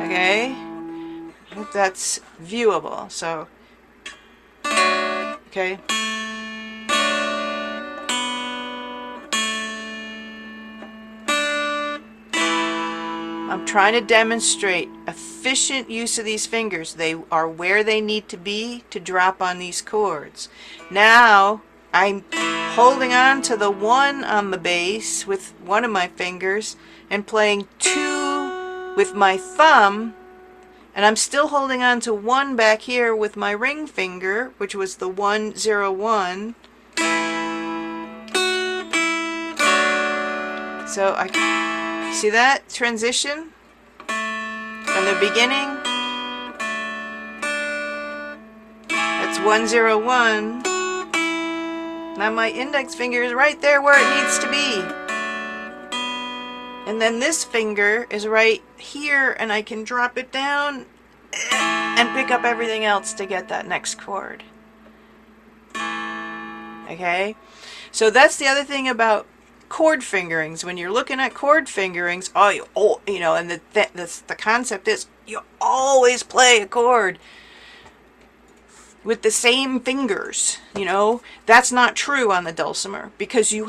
Okay? I hope that's viewable. So okay. I'm trying to demonstrate efficient use of these fingers. They are where they need to be to drop on these chords. Now I'm holding on to the 1 on the bass with one of my fingers and playing 2 with my thumb. And I'm still holding on to 1 back here with my ring finger, which was the 1, 0, 1. So I see that transition from the beginning. That's 1, 0, 1. Now my index finger is right there where it needs to be. And then this finger is right here, and I can drop it down and pick up everything else to get that next chord. Okay? So that's the other thing about chord fingerings. When you're looking at chord fingerings, and the concept is you always play a chord with the same fingers. That's not true on the dulcimer, because you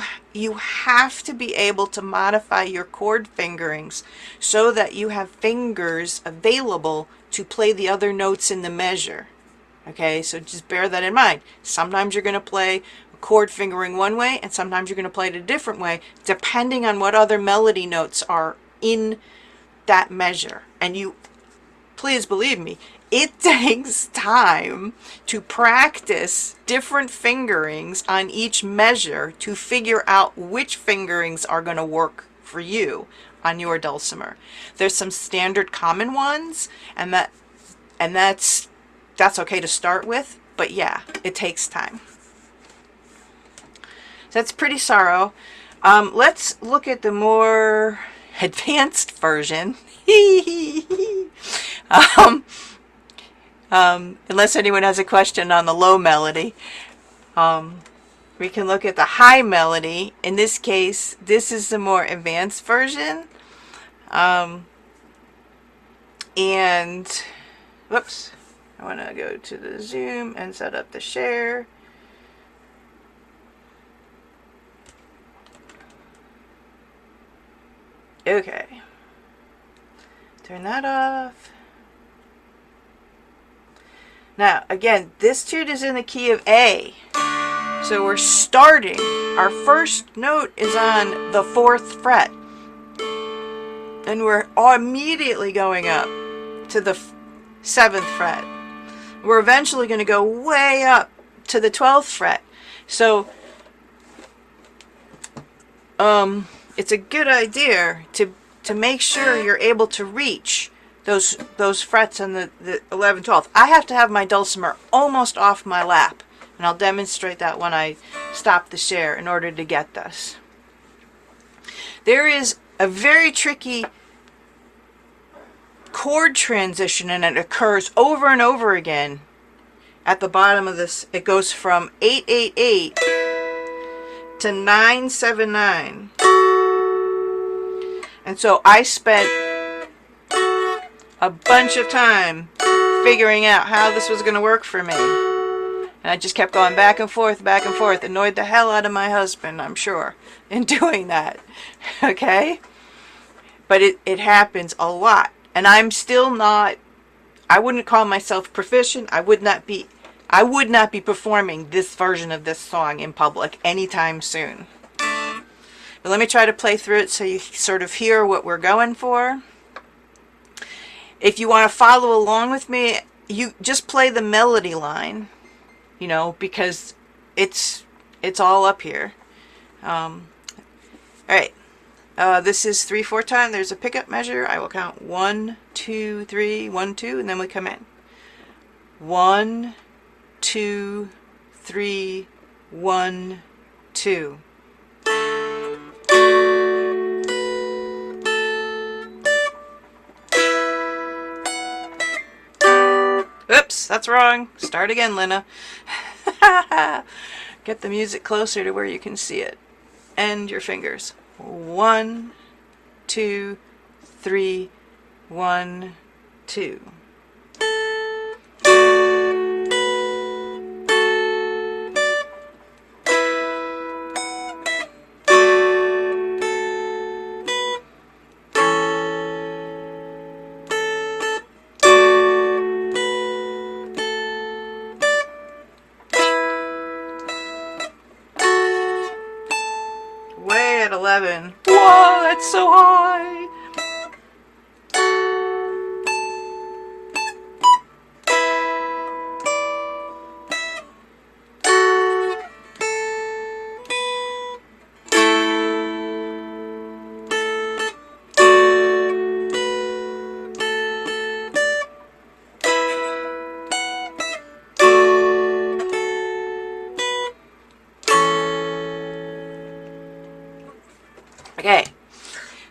have to be able to modify your chord fingerings so that you have fingers available to play the other notes in the measure. Okay, so just bear that in mind. Sometimes you're going to play a chord fingering one way, and sometimes you're going to play it a different way, depending on what other melody notes are in that measure. And please believe me, it takes time to practice different fingerings on each measure to figure out which fingerings are going to work for you on your dulcimer. There's some standard common ones, and that's okay to start with, but yeah, it takes time. that's pretty Saro. Let's look at the more advanced version. um, unless anyone has a question on the low melody. We can look at the high melody. In this case, this is the more advanced version. And, whoops, I want to go to the zoom and set up the share. Okay. Turn that off. Now, again, this tune is in the key of A. So we're starting. Our first note is on the 4th fret. And we're immediately going up to the 7th fret. We're eventually going to go way up to the 12th fret. So it's a good idea to make sure you're able to reach those frets on the 11th, 12th. I have to have my dulcimer almost off my lap, and I'll demonstrate that when I stop the share in order to get this. There is a very tricky chord transition, and it occurs over and over again at the bottom of this. It goes from 888 to 979. And so I spent a bunch of time figuring out how this was going to work for me. And I just kept going back and forth, annoyed the hell out of my husband, I'm sure, in doing that. Okay? But it happens a lot. And I'm still not, I wouldn't call myself proficient. I would not be performing this version of this song in public anytime soon. But let me try to play through it so you sort of hear what we're going for. If you want to follow along with me, you just play the melody line, you know, because it's all up here. All right. This is 3/4 time. There's a pickup measure. I will count 1, 2, 3, 1, 2, and then we come in. 1, 2, 3, 1, 2. Oops, that's wrong. Start again, Lena. Get the music closer to where you can see it. And your fingers. 1, 2, 3, 1, 2. Way at 11. Whoa, that's so high. Okay,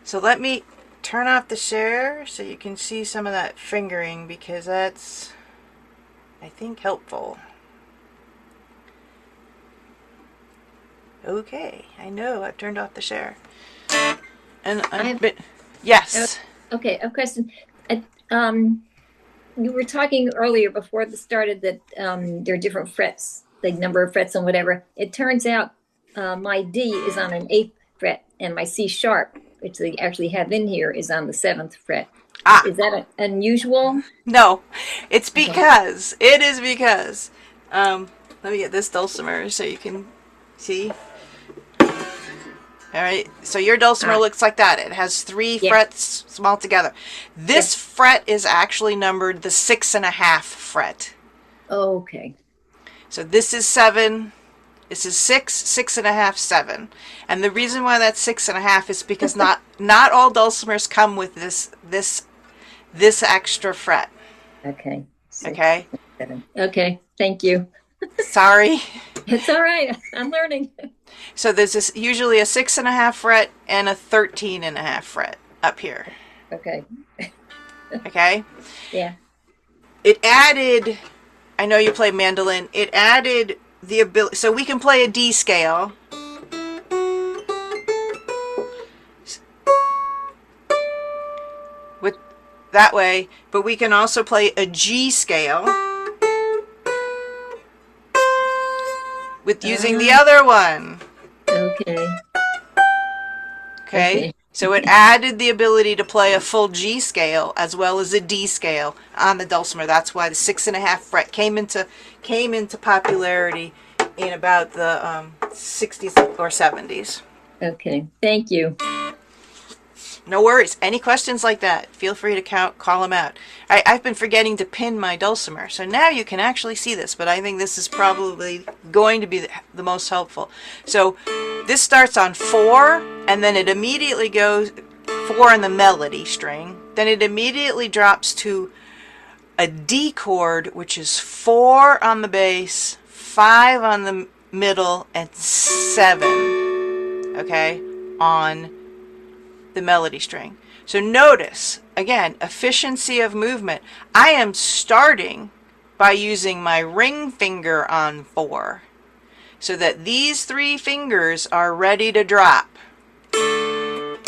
so let me turn off the share so you can see some of that fingering, because that's, I think, helpful. Okay, I know I've turned off the share. And yes. Okay, a question. You were talking earlier before this started that there are different frets, like number of frets and whatever. It turns out my D is on an 8th fret, and my C sharp, which they actually have in here, is on the 7th fret. Is that unusual? No, it's because, it is because, let me get this dulcimer so you can see. All right, so your dulcimer looks like that. It has 3 frets small together. This fret is actually numbered the 6.5 fret. Okay. So this is 7. This is 6, 6.5, 7. And the reason why that's 6.5 is because not all dulcimers come with this extra fret. Okay. Okay. 7. Okay. Thank you. Sorry. It's all right. I'm learning. So there's this usually a 6.5 fret and a 13.5 fret up here. Okay. Okay. Yeah. It added, I know you play mandolin, it added the ability, so we can play a D scale. With that way, but we can also play a G scale with using the other one. Okay. Okay? Okay. So it added the ability to play a full G scale as well as a D scale on the dulcimer. That's why the 6.5 fret came into popularity in about the 60s or 70s. Okay. Thank you. No worries. Any questions like that, feel free to call them out. I've been forgetting to pin my dulcimer, so now you can actually see this, but I think this is probably going to be the most helpful. So this starts on 4, and then it immediately goes 4 on the melody string. Then it immediately drops to a D chord, which is 4 on the bass, 5 on the middle, and 7, okay, on the melody string. So notice, again, efficiency of movement. I am starting by using my ring finger on 4 so that these 3 fingers are ready to drop. And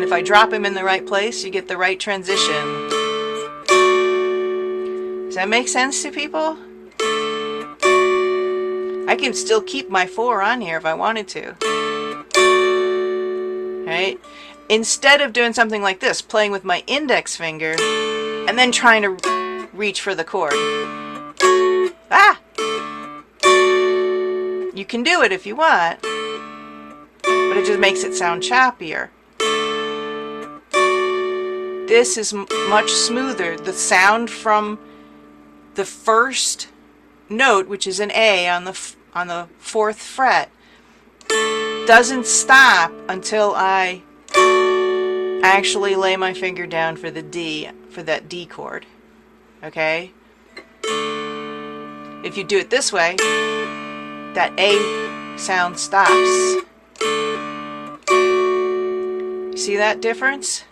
if I drop them in the right place, you get the right transition. Does that make sense to people? I can still keep my 4 on here if I wanted to. Right? Instead of doing something like this, playing with my index finger and then trying to reach for the chord. Ah! You can do it if you want, but it just makes it sound choppier. This is much smoother. The sound from the first note, which is an A on the 4th fret, doesn't stop until I actually lay my finger down for the D, for that D chord. Okay? If you do it this way, that A sound stops. See that difference?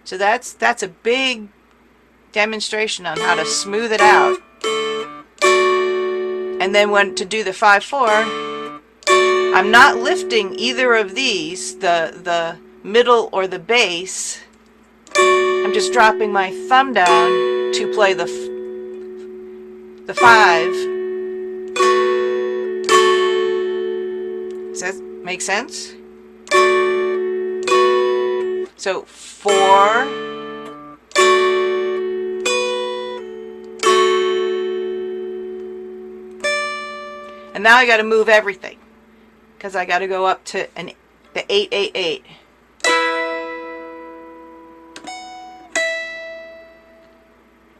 So that's a big demonstration on how to smooth it out. And then when to do the 5/4, I'm not lifting either of these, the middle or the bass. I'm just dropping my thumb down to play the 5. Does that make sense? So 4, and now I got to move everything, because I got to go up to the 8/8/8.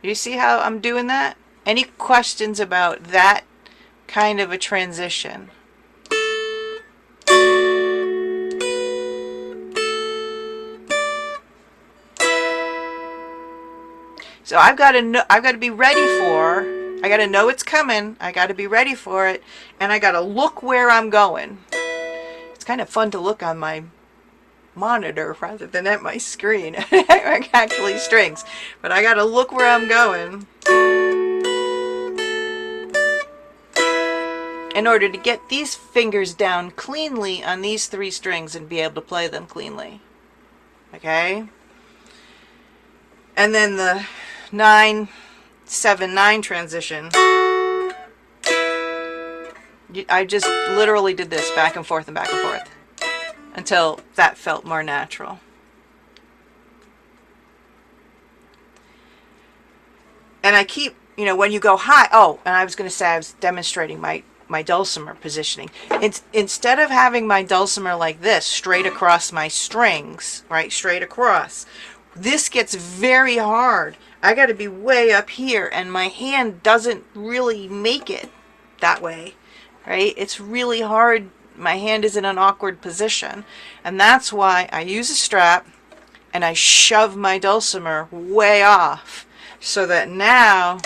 You see how I'm doing that? Any questions about that kind of a transition? So I've got to be ready for, I got to know it's coming, I got to be ready for it, and I got to look where I'm going. It's kind of fun to look on my monitor rather than at my screen. Actually strings, but I got to look where I'm going in order to get these fingers down cleanly on these 3 strings and be able to play them cleanly. Okay? And then the 9/7/9 transition, I just literally did this back and forth and back and forth until that felt more natural. And I keep, when you go high, oh, and I was going to say I was demonstrating my dulcimer positioning. Instead of having my dulcimer like this, straight across my strings, right, straight across, this gets very hard. I got to be way up here, and my hand doesn't really make it that way, right? It's really hard. My hand is in an awkward position, and that's why I use a strap and I shove my dulcimer way off so that now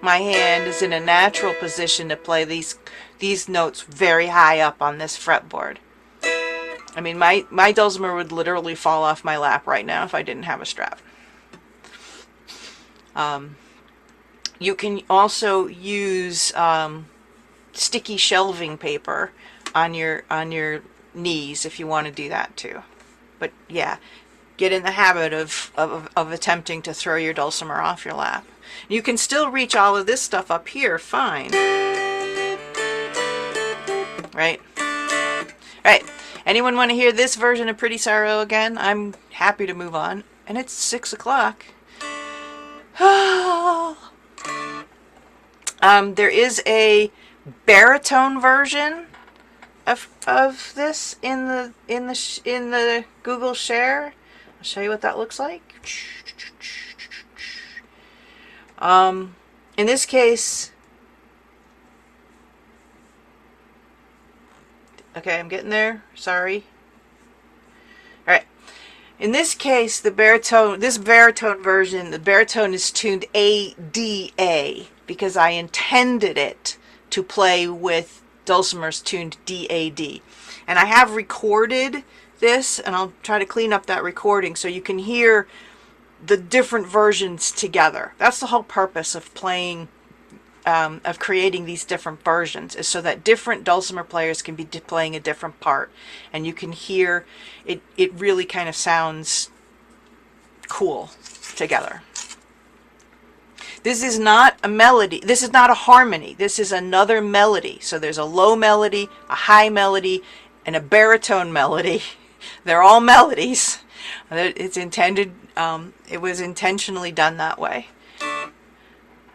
my hand is in a natural position to play these notes very high up on this fretboard. I mean, my dulcimer would literally fall off my lap right now if I didn't have a strap. You can also use sticky shelving paper on your knees if you want to do that too. But yeah, get in the habit of attempting to throw your dulcimer off your lap. You can still reach all of this stuff up here fine. Right? Right. Anyone want to hear this version of Pretty Saro again? I'm happy to move on. And it's 6 o'clock. There is a baritone version of this in the Google Share. I'll show you what that looks like. In this case, okay, I'm getting there. Sorry. All right. In this case, this baritone version, the baritone is tuned A-D-A because I intended it to play with dulcimers tuned D-A-D. And I have recorded this, and I'll try to clean up that recording so you can hear the different versions together. That's the whole purpose of playing, of creating these different versions, is so that different dulcimer players can be playing a different part, and you can hear it. It really kind of sounds cool together. This is not a melody. This is not a harmony. This is another melody. So there's a low melody, a high melody, and a baritone melody. They're all melodies. It's intended. It was intentionally done that way.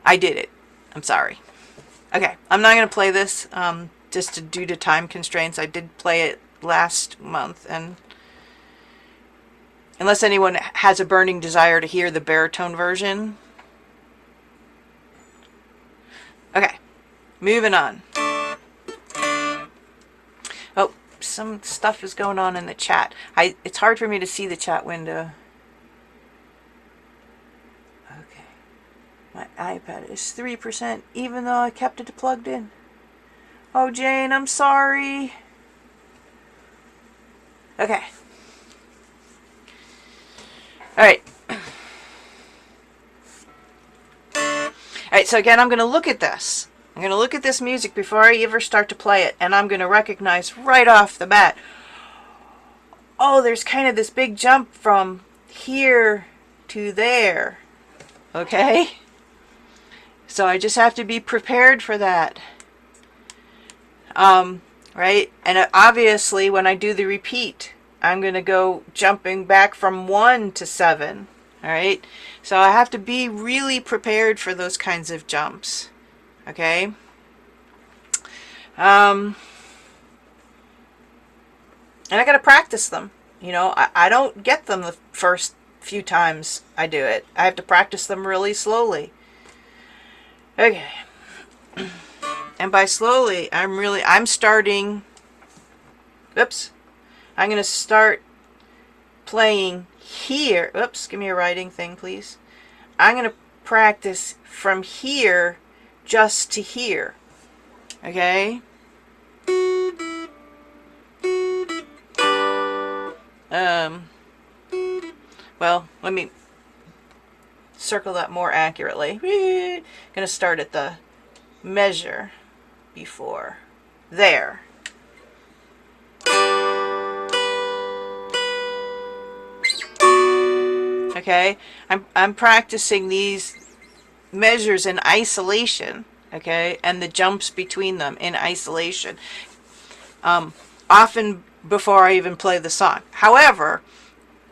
I did it. I'm sorry. Okay, I'm not going to play this just due to time constraints. I did play it last month, and unless anyone has a burning desire to hear the baritone version. Okay, moving on. Oh, some stuff is going on in the chat. It's hard for me to see the chat window. Okay. My iPad is 3%, even though I kept it plugged in. Oh, Jane, I'm sorry. Okay. All right. Alright, so again, I'm going to look at this. I'm going to look at this music before I ever start to play it, and I'm going to recognize right off the bat, oh, there's kind of this big jump from here to there. Okay? So I just have to be prepared for that. Right? And obviously, when I do the repeat, I'm going to go jumping back from 1 to 7. All right, so I have to be really prepared for those kinds of jumps. Okay. And I got to practice them. You know, I don't get them the first few times I do it. I have to practice them really slowly. Okay. And by slowly, I'm starting. Oops. I'm going to start playing here. Oops, give me a writing thing, please. I'm going to practice from here just to here. Okay? Well, let me circle that more accurately. I'm going to start at the measure before there. Okay, I'm practicing these measures in isolation, okay, and the jumps between them in isolation, often before I even play the song. However,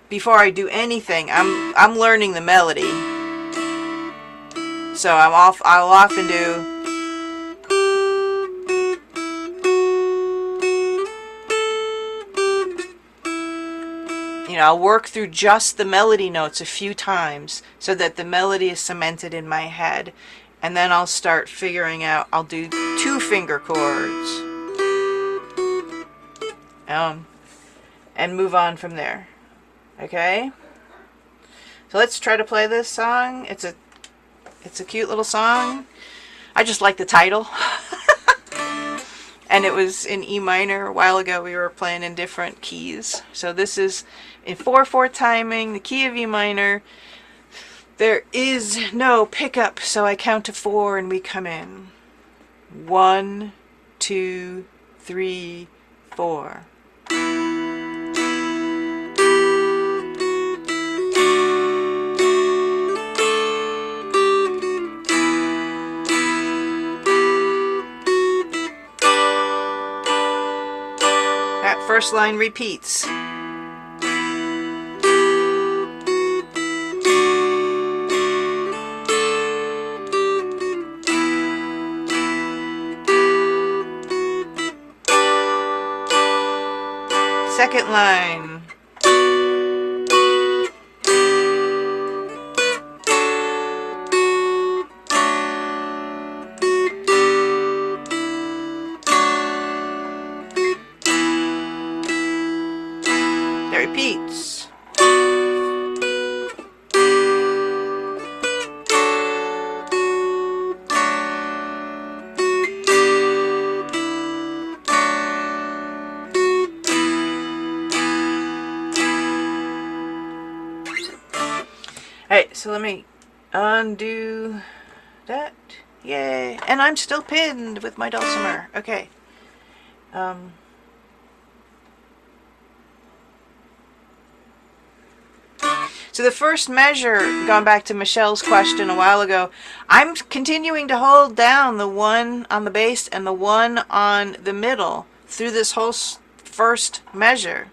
before I do anything, I'm learning the melody, so I'll often do. You know, I'll work through just the melody notes a few times so that the melody is cemented in my head. And then I'll start figuring out, I'll do 2 finger chords. And move on from there. Okay? So let's try to play this song. It's a It's a cute little song. I just like the title. And it was in E minor. A while ago we were playing in different keys. So this is in 4/4 timing, the key of E minor. There is no pickup, so I count to 4 and we come in. 1, 2, 3, 4. That first line repeats. Second line. That repeats. Alright, so let me undo that. Yay. And I'm still pinned with my dulcimer. Okay. So the first measure, going back to Michelle's question a while ago, I'm continuing to hold down the 1 on the bass and the 1 on the middle through this whole first measure.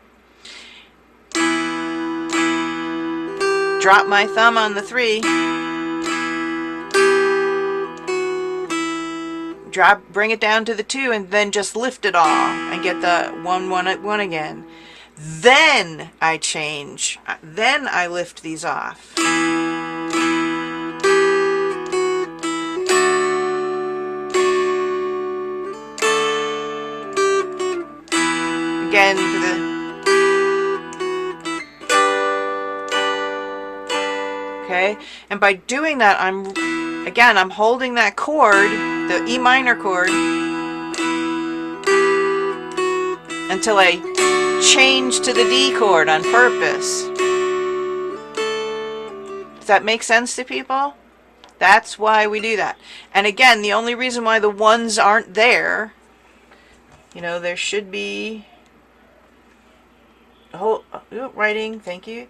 Drop my thumb on the 3. Bring it down to the 2 and then just lift it all and get the 1, 1, 1 again. Then I change. Then I lift these off. Again for the... Okay, and by doing that, I'm holding that chord, the E minor chord, until I change to the D chord on purpose. Does that make sense to people? That's why we do that. And again, the only reason why the 1s aren't there, there should be a whole writing, thank you.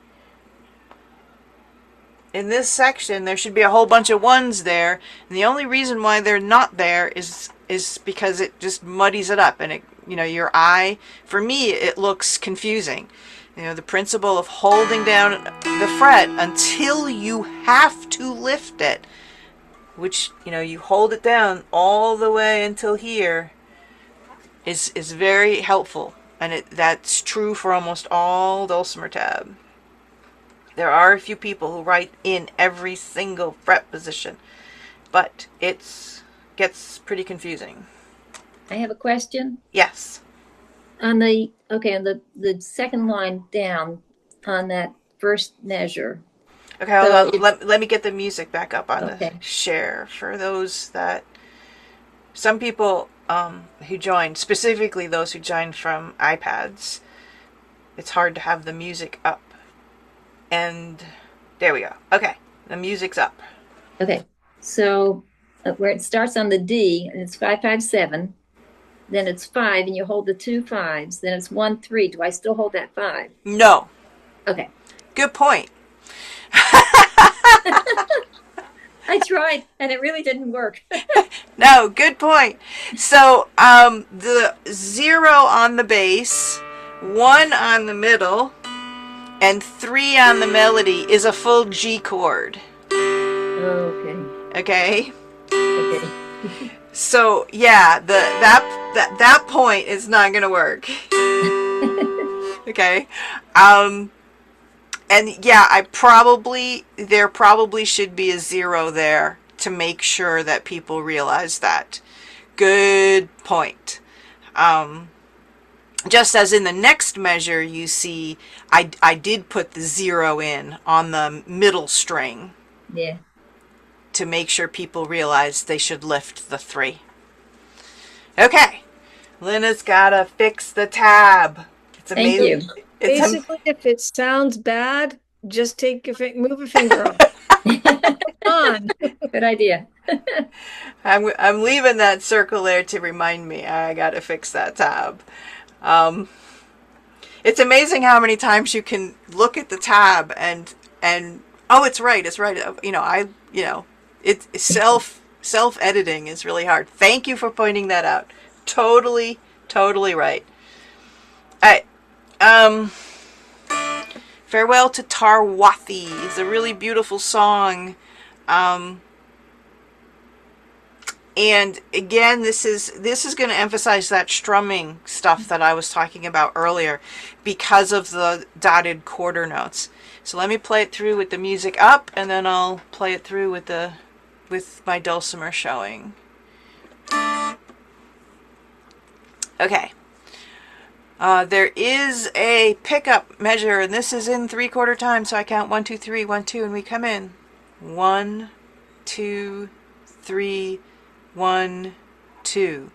In this section, there should be a whole bunch of 1s there, and the only reason why they're not there is because it just muddies it up, and it, your eye, for me, it looks confusing. The principle of holding down the fret until you have to lift it, which, you hold it down all the way until here, is very helpful, and that's true for almost all dulcimer tab. There are a few people who write in every single fret position, but it gets pretty confusing. I have a question. Yes. On the second line down on that first measure. Okay, hold on. Let me get the music back up on the share for those that... Some people who joined, specifically those who joined from iPads, it's hard to have the music up. And there we go. Okay, the music's up. Okay, so where it starts on the D, and it's 5, 5, 7, then it's 5, and you hold the 2 5s, then it's 1, 3. Do I still hold that 5? No. Okay. Good point. I tried, and it really didn't work. No, good point. So the 0 on the bass, 1 on the middle, and 3 on the melody is a full G chord. Okay. Okay? Okay. So, yeah, that point is not going to work. Okay? And yeah, there probably should be a 0 there to make sure that people realize that. Good point. Just as in the next measure, you see, I did put the 0 in on the middle string. Yeah. to make sure people realize they should lift the 3. Okay, Lena's gotta fix the tab. It's Thank amazing. you. Basically, if it sounds bad, just move a finger off. On. Good idea. I'm leaving that circle there to remind me I gotta fix that tab. It's amazing how many times you can look at the tab and oh, it's right. It's self editing is really hard. Thank you for pointing that out. Totally right. All right. Farewell to Tarwathie is a really beautiful song. And again, this is going to emphasize that strumming stuff that I was talking about earlier because of the dotted quarter notes. So let me play it through with the music up, and then I'll play it through with my dulcimer showing. Okay. There is a pickup measure, and this is in 3/4 time, so I count 1, 2, 3, 1, 2, and we come in. 1, 2, 3, 1, 2.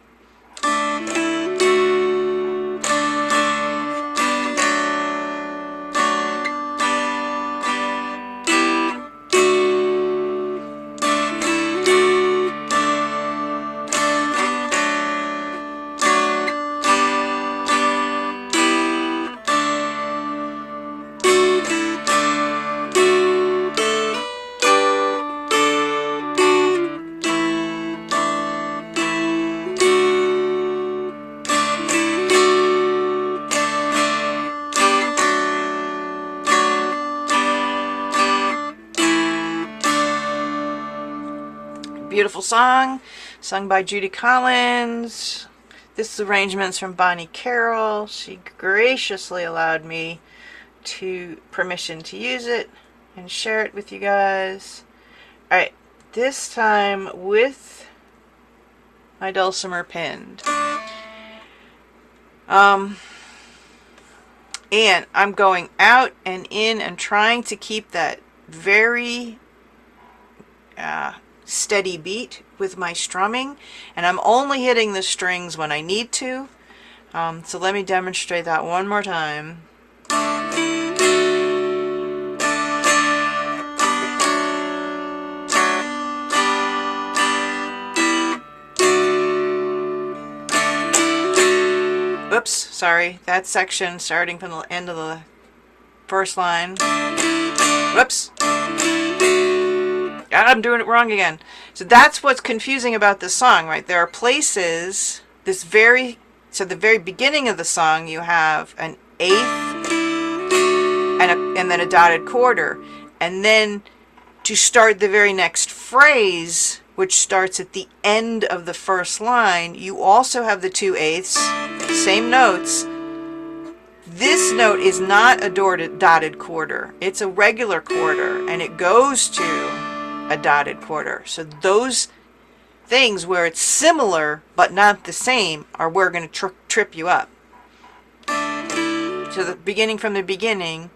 Beautiful song, sung by Judy Collins. This arrangement's from Bonnie Carroll. She graciously allowed me permission to use it and share it with you guys. Alright, this time with my dulcimer pinned. And I'm going out and in and trying to keep that very steady beat with my strumming, and I'm only hitting the strings when I need to. So let me demonstrate that one more time. Oops, sorry, that section starting from the end of the first line. Whoops. I'm doing it wrong again. So that's what's confusing about this song, right? There are places, the very beginning of the song, you have an eighth and then a dotted quarter. And then to start the very next phrase, which starts at the end of the first line, you also have the 2/8, same notes. This note is not a dotted quarter. It's a regular quarter, and it goes to a dotted quarter. So those things where it's similar but not the same are where we're going to trip you up. So the beginning from the beginning.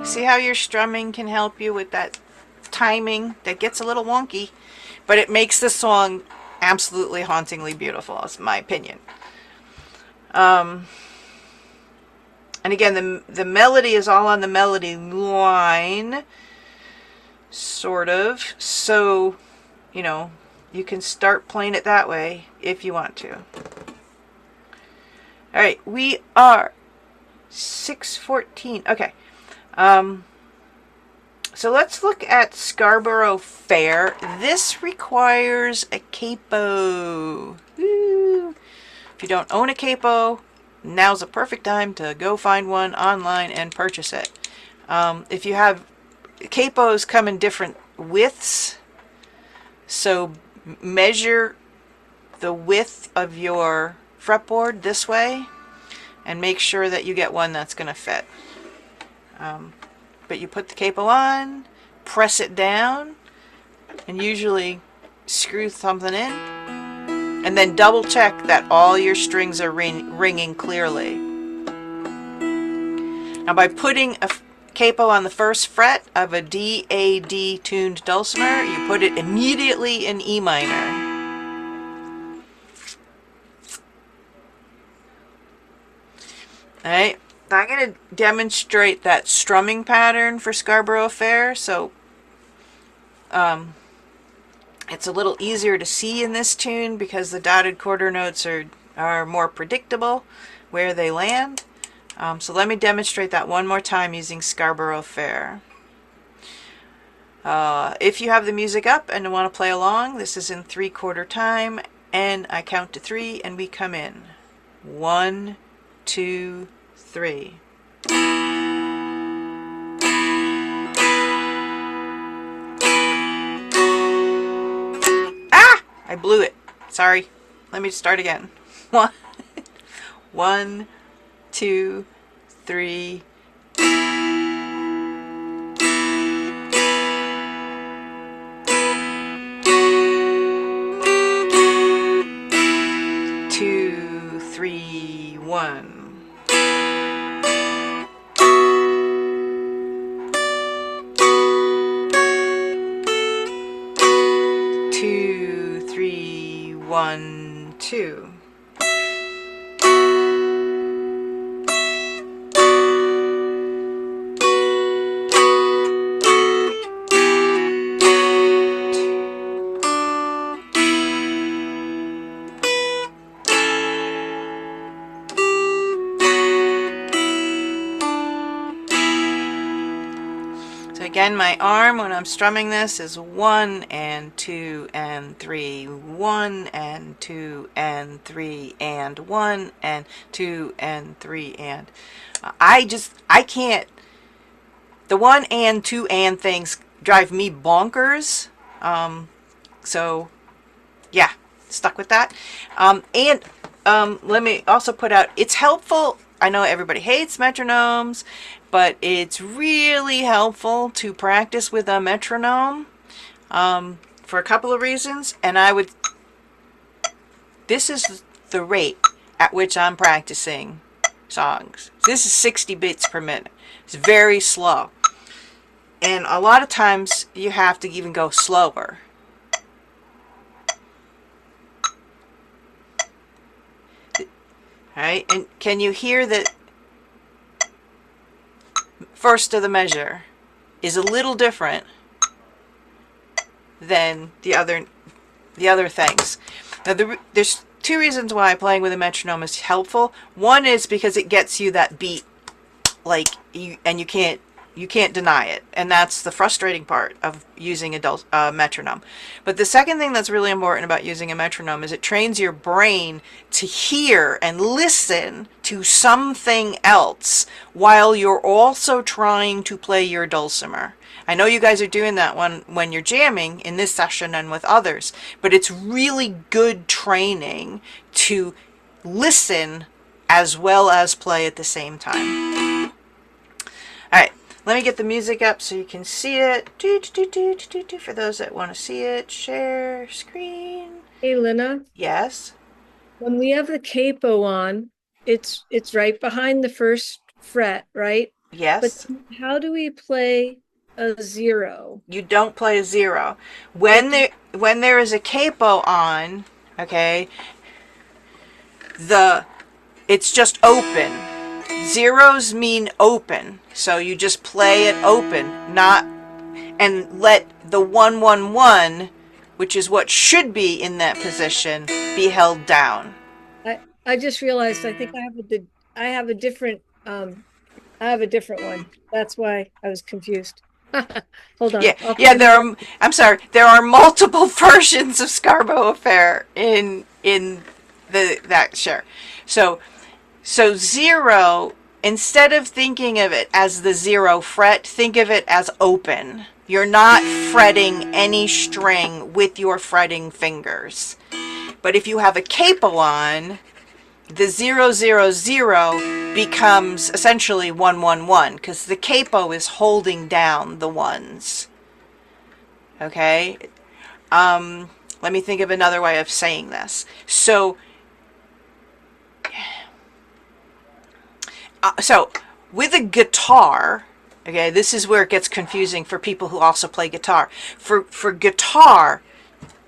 See how your strumming can help you with that timing that gets a little wonky, but it makes the song absolutely hauntingly beautiful, is my opinion. And again, the melody is all on the melody line, sort of, so, you can start playing it that way if you want to. Alright, we are 6:14. Okay. So let's look at Scarborough Fair. This requires a capo. Woo. If you don't own a capo, now's a perfect time to go find one online and purchase it. If you have capos come in different widths, so measure the width of your fretboard this way and make sure that you get one that's going to fit. But you put the capo on, press it down, and usually screw something in, and then double check that all your strings are ringing clearly. Now by putting a capo on the first fret of a D-A-D tuned dulcimer, you put it immediately in E minor. Alright, I'm going to demonstrate that strumming pattern for Scarborough Fair, so it's a little easier to see in this tune because the dotted quarter notes are more predictable where they land. So let me demonstrate that one more time using Scarborough Fair. If you have the music up and want to play along, this is in 3/4 time, and I count to 3 and we come in. 1, 2, 3. I blew it. Sorry. Let me start again. 1, 2, 3. 2, 3, 1. 2, 3, 1, 2. Again, my arm when I'm strumming this is 1 and 2 and 3, 1 and 2 and 3 and 1 and 2 and 3 and I can't, the 1 and 2 and things drive me bonkers. So yeah, stuck with that. Let me also put out, it's helpful. I know everybody hates metronomes, but it's really helpful to practice with a metronome for a couple of reasons. And this is the rate at which I'm practicing songs. This is 60 beats per minute. It's very slow. And a lot of times you have to even go slower. Alright, and can you hear that first of the measure is a little different than the other things? Now there's two reasons why playing with a metronome is helpful. One is because it gets you that beat, like you can't deny it, and that's the frustrating part of using a metronome. But the second thing that's really important about using a metronome is it trains your brain to hear and listen to something else while you're also trying to play your dulcimer. I know you guys are doing that when you're jamming in this session and with others, but it's really good training to listen as well as play at the same time. Alright. Let me get the music up so you can see it. For those that want to see it, share screen. Hey, Lena. Yes. When we have the capo on, it's right behind the first fret, right? Yes. But how do we play a 0? You don't play a 0. When there is a capo on, okay, it's just open. Zeros mean open, so you just play it open, and let the 1 1 1, which is what should be in that position, be held down. I just realized I think I have a different one. That's why I was confused. Hold on. Yeah. I'm sorry. There are multiple versions of Scarborough Fair in that share. So So 0, instead of thinking of it as the 0 fret, think of it as open. You're not fretting any string with your fretting fingers. But if you have a capo on, the 0, 0, 0 becomes essentially 1, 1, 1, because the capo is holding down the ones. Okay? Let me think of another way of saying this. So with a guitar, okay, this is where it gets confusing for people who also play guitar. For guitar,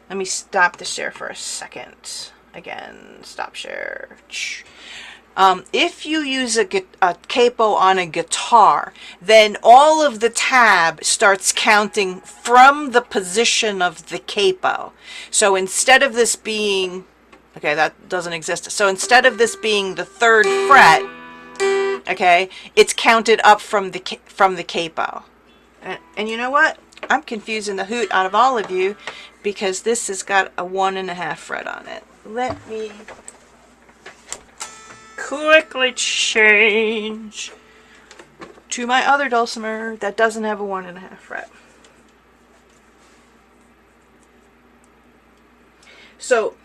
let me stop the share for a second. Again, stop share. If you use a capo on a guitar, then all of the tab starts counting from the position of the capo. So instead of this being, okay, that doesn't exist. So instead of this being the 3rd fret, okay, it's counted up from the capo. And you know what? I'm confusing the hoot out of all of you because this has got a 1.5 fret on it. Let me quickly change to my other dulcimer that doesn't have a 1.5 fret. So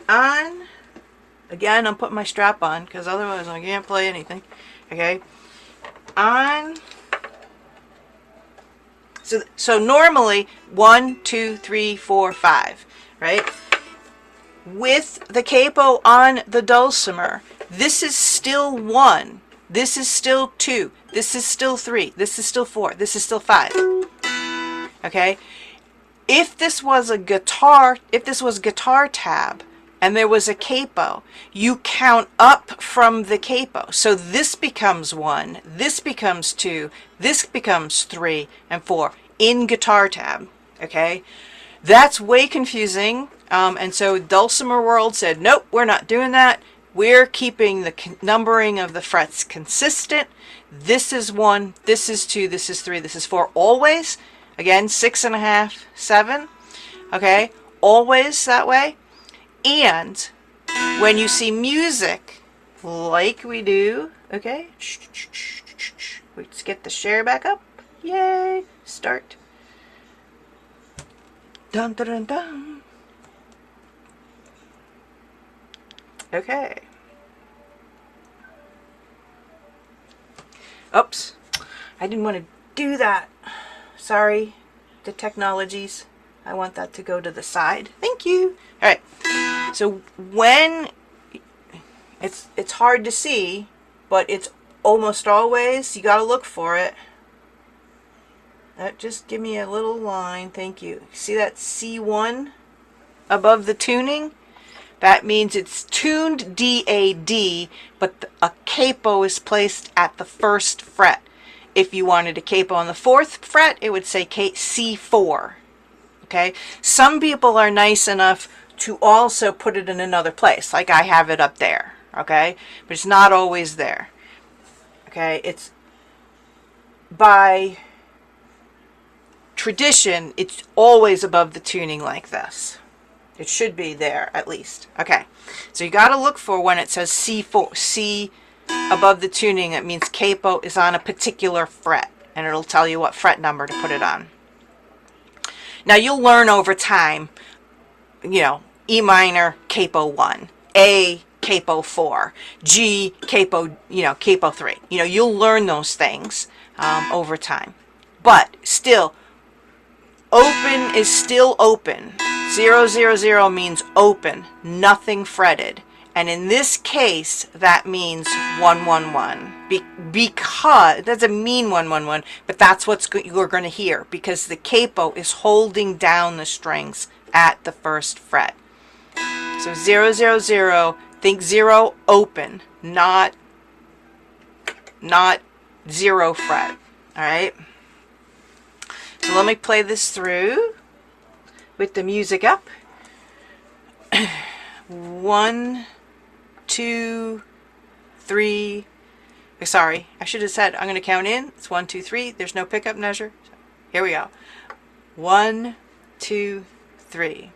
on, again, I'm putting my strap on because otherwise I can't play anything. Okay, on. So normally 1, 2, 3, 4, 5, right? With the capo on the dulcimer, this is still 1, this is still 2, this is still 3, this is still 4, this is still 5. Okay? If this was a guitar, guitar tab and there was a capo, you count up from the capo. So this becomes 1, this becomes 2, this becomes 3 and 4 in guitar tab. Okay? That's way confusing. And so Dulcimer World said, nope, we're not doing that. We're keeping the numbering of the frets consistent. This is 1, this is 2, this is 3, this is 4, always. Again, 6.5, 7. Okay, always that way. And when you see music, like we do, okay, let's get the share back up. Yay, start. Dun, dun, dun, dun. Okay. Oops, I didn't want to do that. Sorry, the technologies. I want that to go to the side. Thank you. All right. So when it's hard to see, but it's almost always, you got to look for it. Just give me a little line. Thank you. See that C1 above the tuning? That means it's tuned D-A-D, but a capo is placed at the 1st fret. If you wanted a capo on the 4th fret, it would say C4. Okay? Some people are nice enough to also put it in another place, like I have it up there. Okay? But it's not always there. Okay? It's by tradition, it's always above the tuning like this. It should be there at least. Okay, so you got to look for when it says C4, C above the tuning, it means capo is on a particular fret, and it'll tell you what fret number to put it on. Now you'll learn over time, you know, E minor, capo 1, A, capo 4, G, capo, capo 3. You know, you'll learn those things over time. But still, open is still open. 0, 0, 0 means open, nothing fretted. And in this case, that means 1, 1, 1. Because, it doesn't mean 1, 1, 1, but that's what you're going to hear. Because the capo is holding down the strings at the 1st fret. So 0, 0, 0, think 0 open, not 0 fret. Alright? So let me play this through with the music up. 1, 2, 3. Sorry, I should have said I'm going to count in. It's 1, 2, 3. There's no pickup measure. Here we go. 1, 2, 3.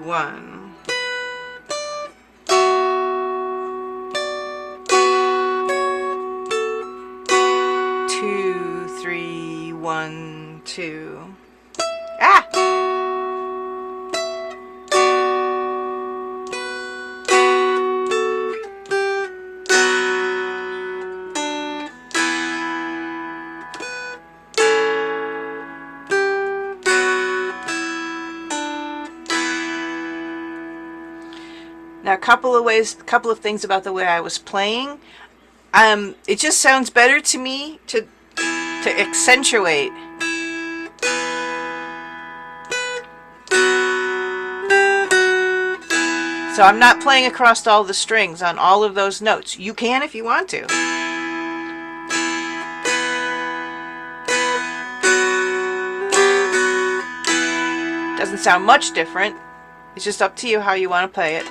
1. 2, 3, 1, 2. Ah! Now, a couple of things about the way I was playing. It just sounds better to me to accentuate. So I'm not playing across all the strings on all of those notes. You can if you want to. Doesn't sound much different. It's just up to you how you want to play it.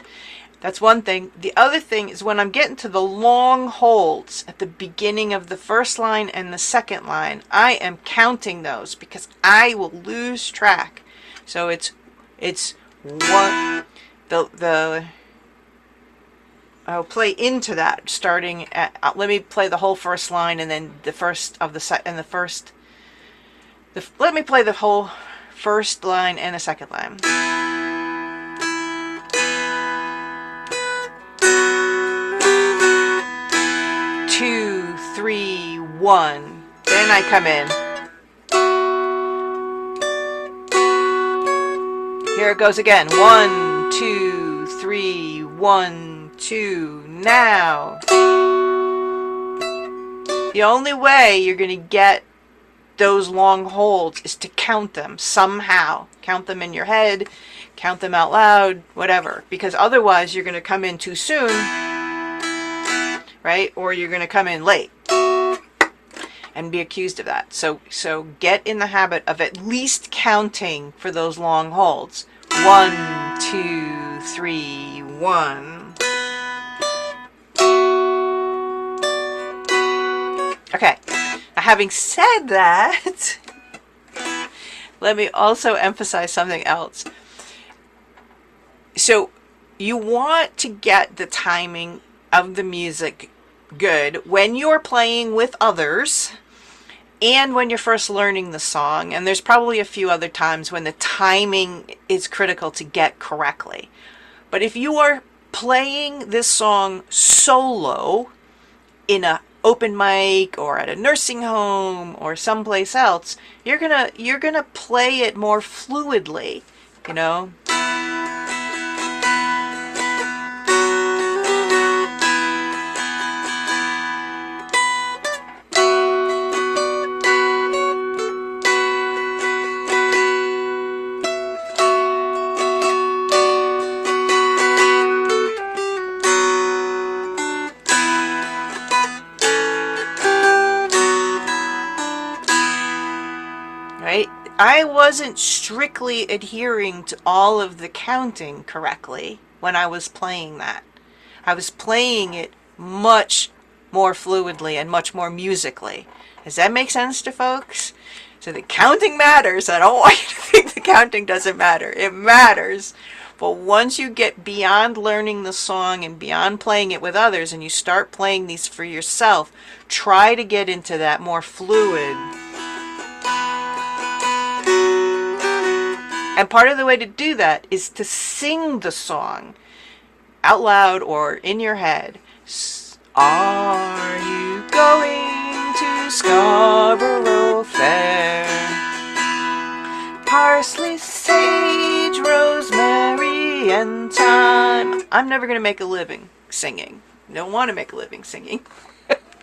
That's one thing. The other thing is when I'm getting to the long holds at the beginning of the first line and the second line, I am counting those because I will lose track. So it's one. I'll play into that starting at. Let me play the whole first line and then the first of the set and the first. Let me play the whole first line and the second line. 2, 3, 1. Then I come in. Here it goes again. 1, 2, 3, 1, 2. Now. The only way you're going to get those long holds is to count them somehow. Count them in your head, count them out loud, whatever. Because otherwise you're going to come in too soon. Right? Or you're going to come in late and be accused of that. So get in the habit of at least counting for those long holds. 1, 2, 3, 1. Okay. Now, having said that, let me also emphasize something else. So you want to get the timing of the music good when you're playing with others and when you're first learning the song, and there's probably a few other times when the timing is critical to get correctly. But if you are playing this song solo in a open mic or at a nursing home or someplace else, you're gonna play it more fluidly, you know. I wasn't strictly adhering to all of the counting correctly when I was playing that. I was playing it much more fluidly and much more musically. Does that make sense to folks? So the counting matters. I don't want you to think the counting doesn't matter. It matters. But once you get beyond learning the song and beyond playing it with others and you start playing these for yourself, try to get into that more fluid. And part of the way to do that is to sing the song out loud or in your head. Are you going to Scarborough Fair? Parsley, sage, rosemary, and thyme. I'm never going to make a living singing. I don't want to make a living singing.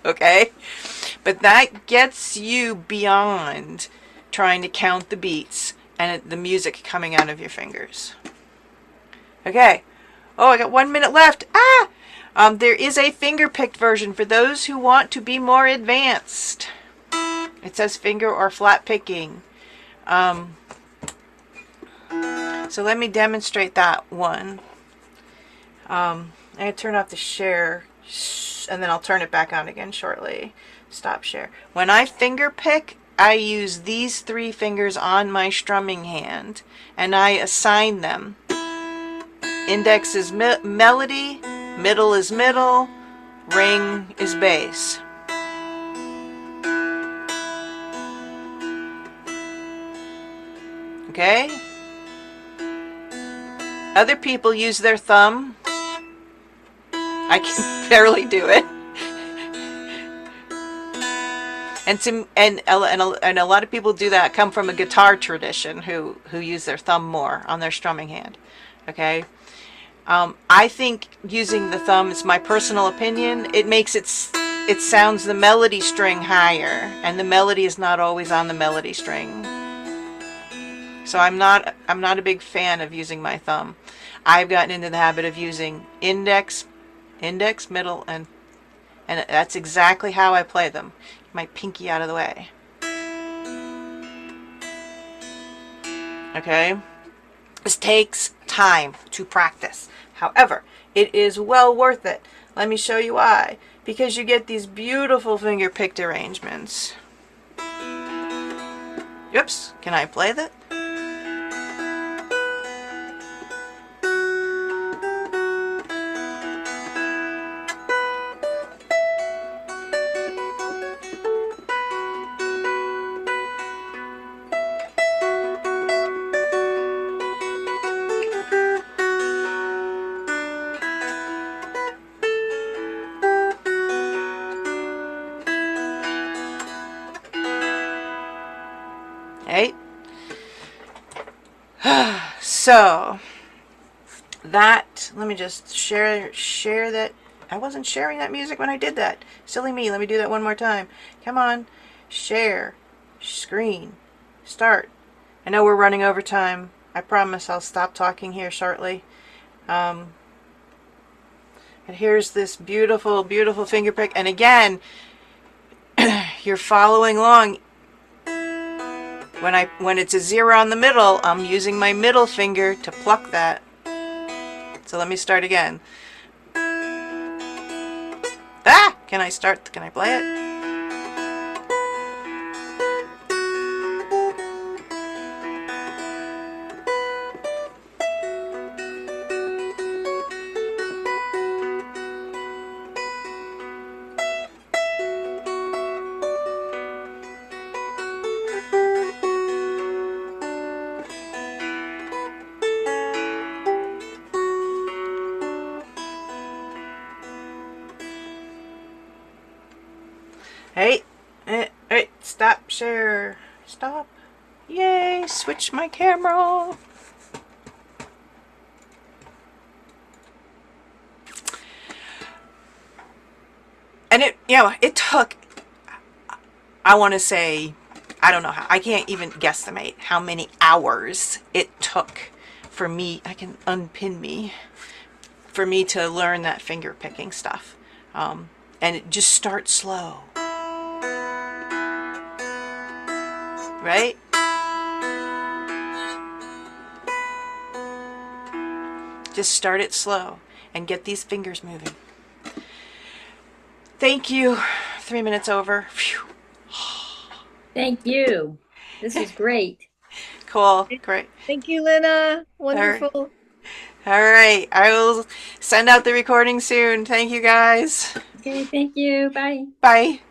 Okay? But that gets you beyond trying to count the beats and the music coming out of your fingers. Okay. Oh, I got 1 minute left. There is a finger-picked version for those who want to be more advanced. It says finger or flat picking. So let me demonstrate that one. I'm going to turn off the share, and then I'll turn it back on again shortly. Stop share. When I finger pick, I use these 3 fingers on my strumming hand, and I assign them Index is melody, middle is middle, ring is bass. Okay? Other people use their thumb. I can barely do it. And a lot of people do that, come from a guitar tradition who use their thumb more on their strumming hand. Okay? I think using the thumb, is my personal opinion, it makes it sounds the melody string higher, and the melody is not always on the melody string. So I'm not a big fan of using my thumb. I've gotten into the habit of using index, middle, and that's exactly how I play them. My pinky out of the way. Okay? This takes time to practice. However, it is well worth it. Let me show you why. Because you get these beautiful finger picked arrangements. Oops, can I play that? Right? So that, let me just share that. I wasn't sharing that music when I did that. Silly me. Let me do that one more time. Come on. Share. Screen. Start. I know we're running over time. I promise I'll stop talking here shortly. And here's this beautiful, beautiful finger pick. And again, you're following along. When it's a 0 on the middle, I'm using my middle finger to pluck that. So let me start again. Ah! Can I play it? Hey, stop, share, stop. Yay, switch my camera. And it took, I want to say, I don't know how, I can't even guesstimate how many hours it took for me, I can unpin me, for me to learn that finger picking stuff. And it just starts slow. Right? Just start it slow and get these fingers moving. Thank you. 3 minutes over. Phew. Thank you. This is great. Cool. Great. Thank you, Lena. Wonderful. All right. I will send out the recording soon. Thank you, guys. Okay, thank you. Bye. Bye.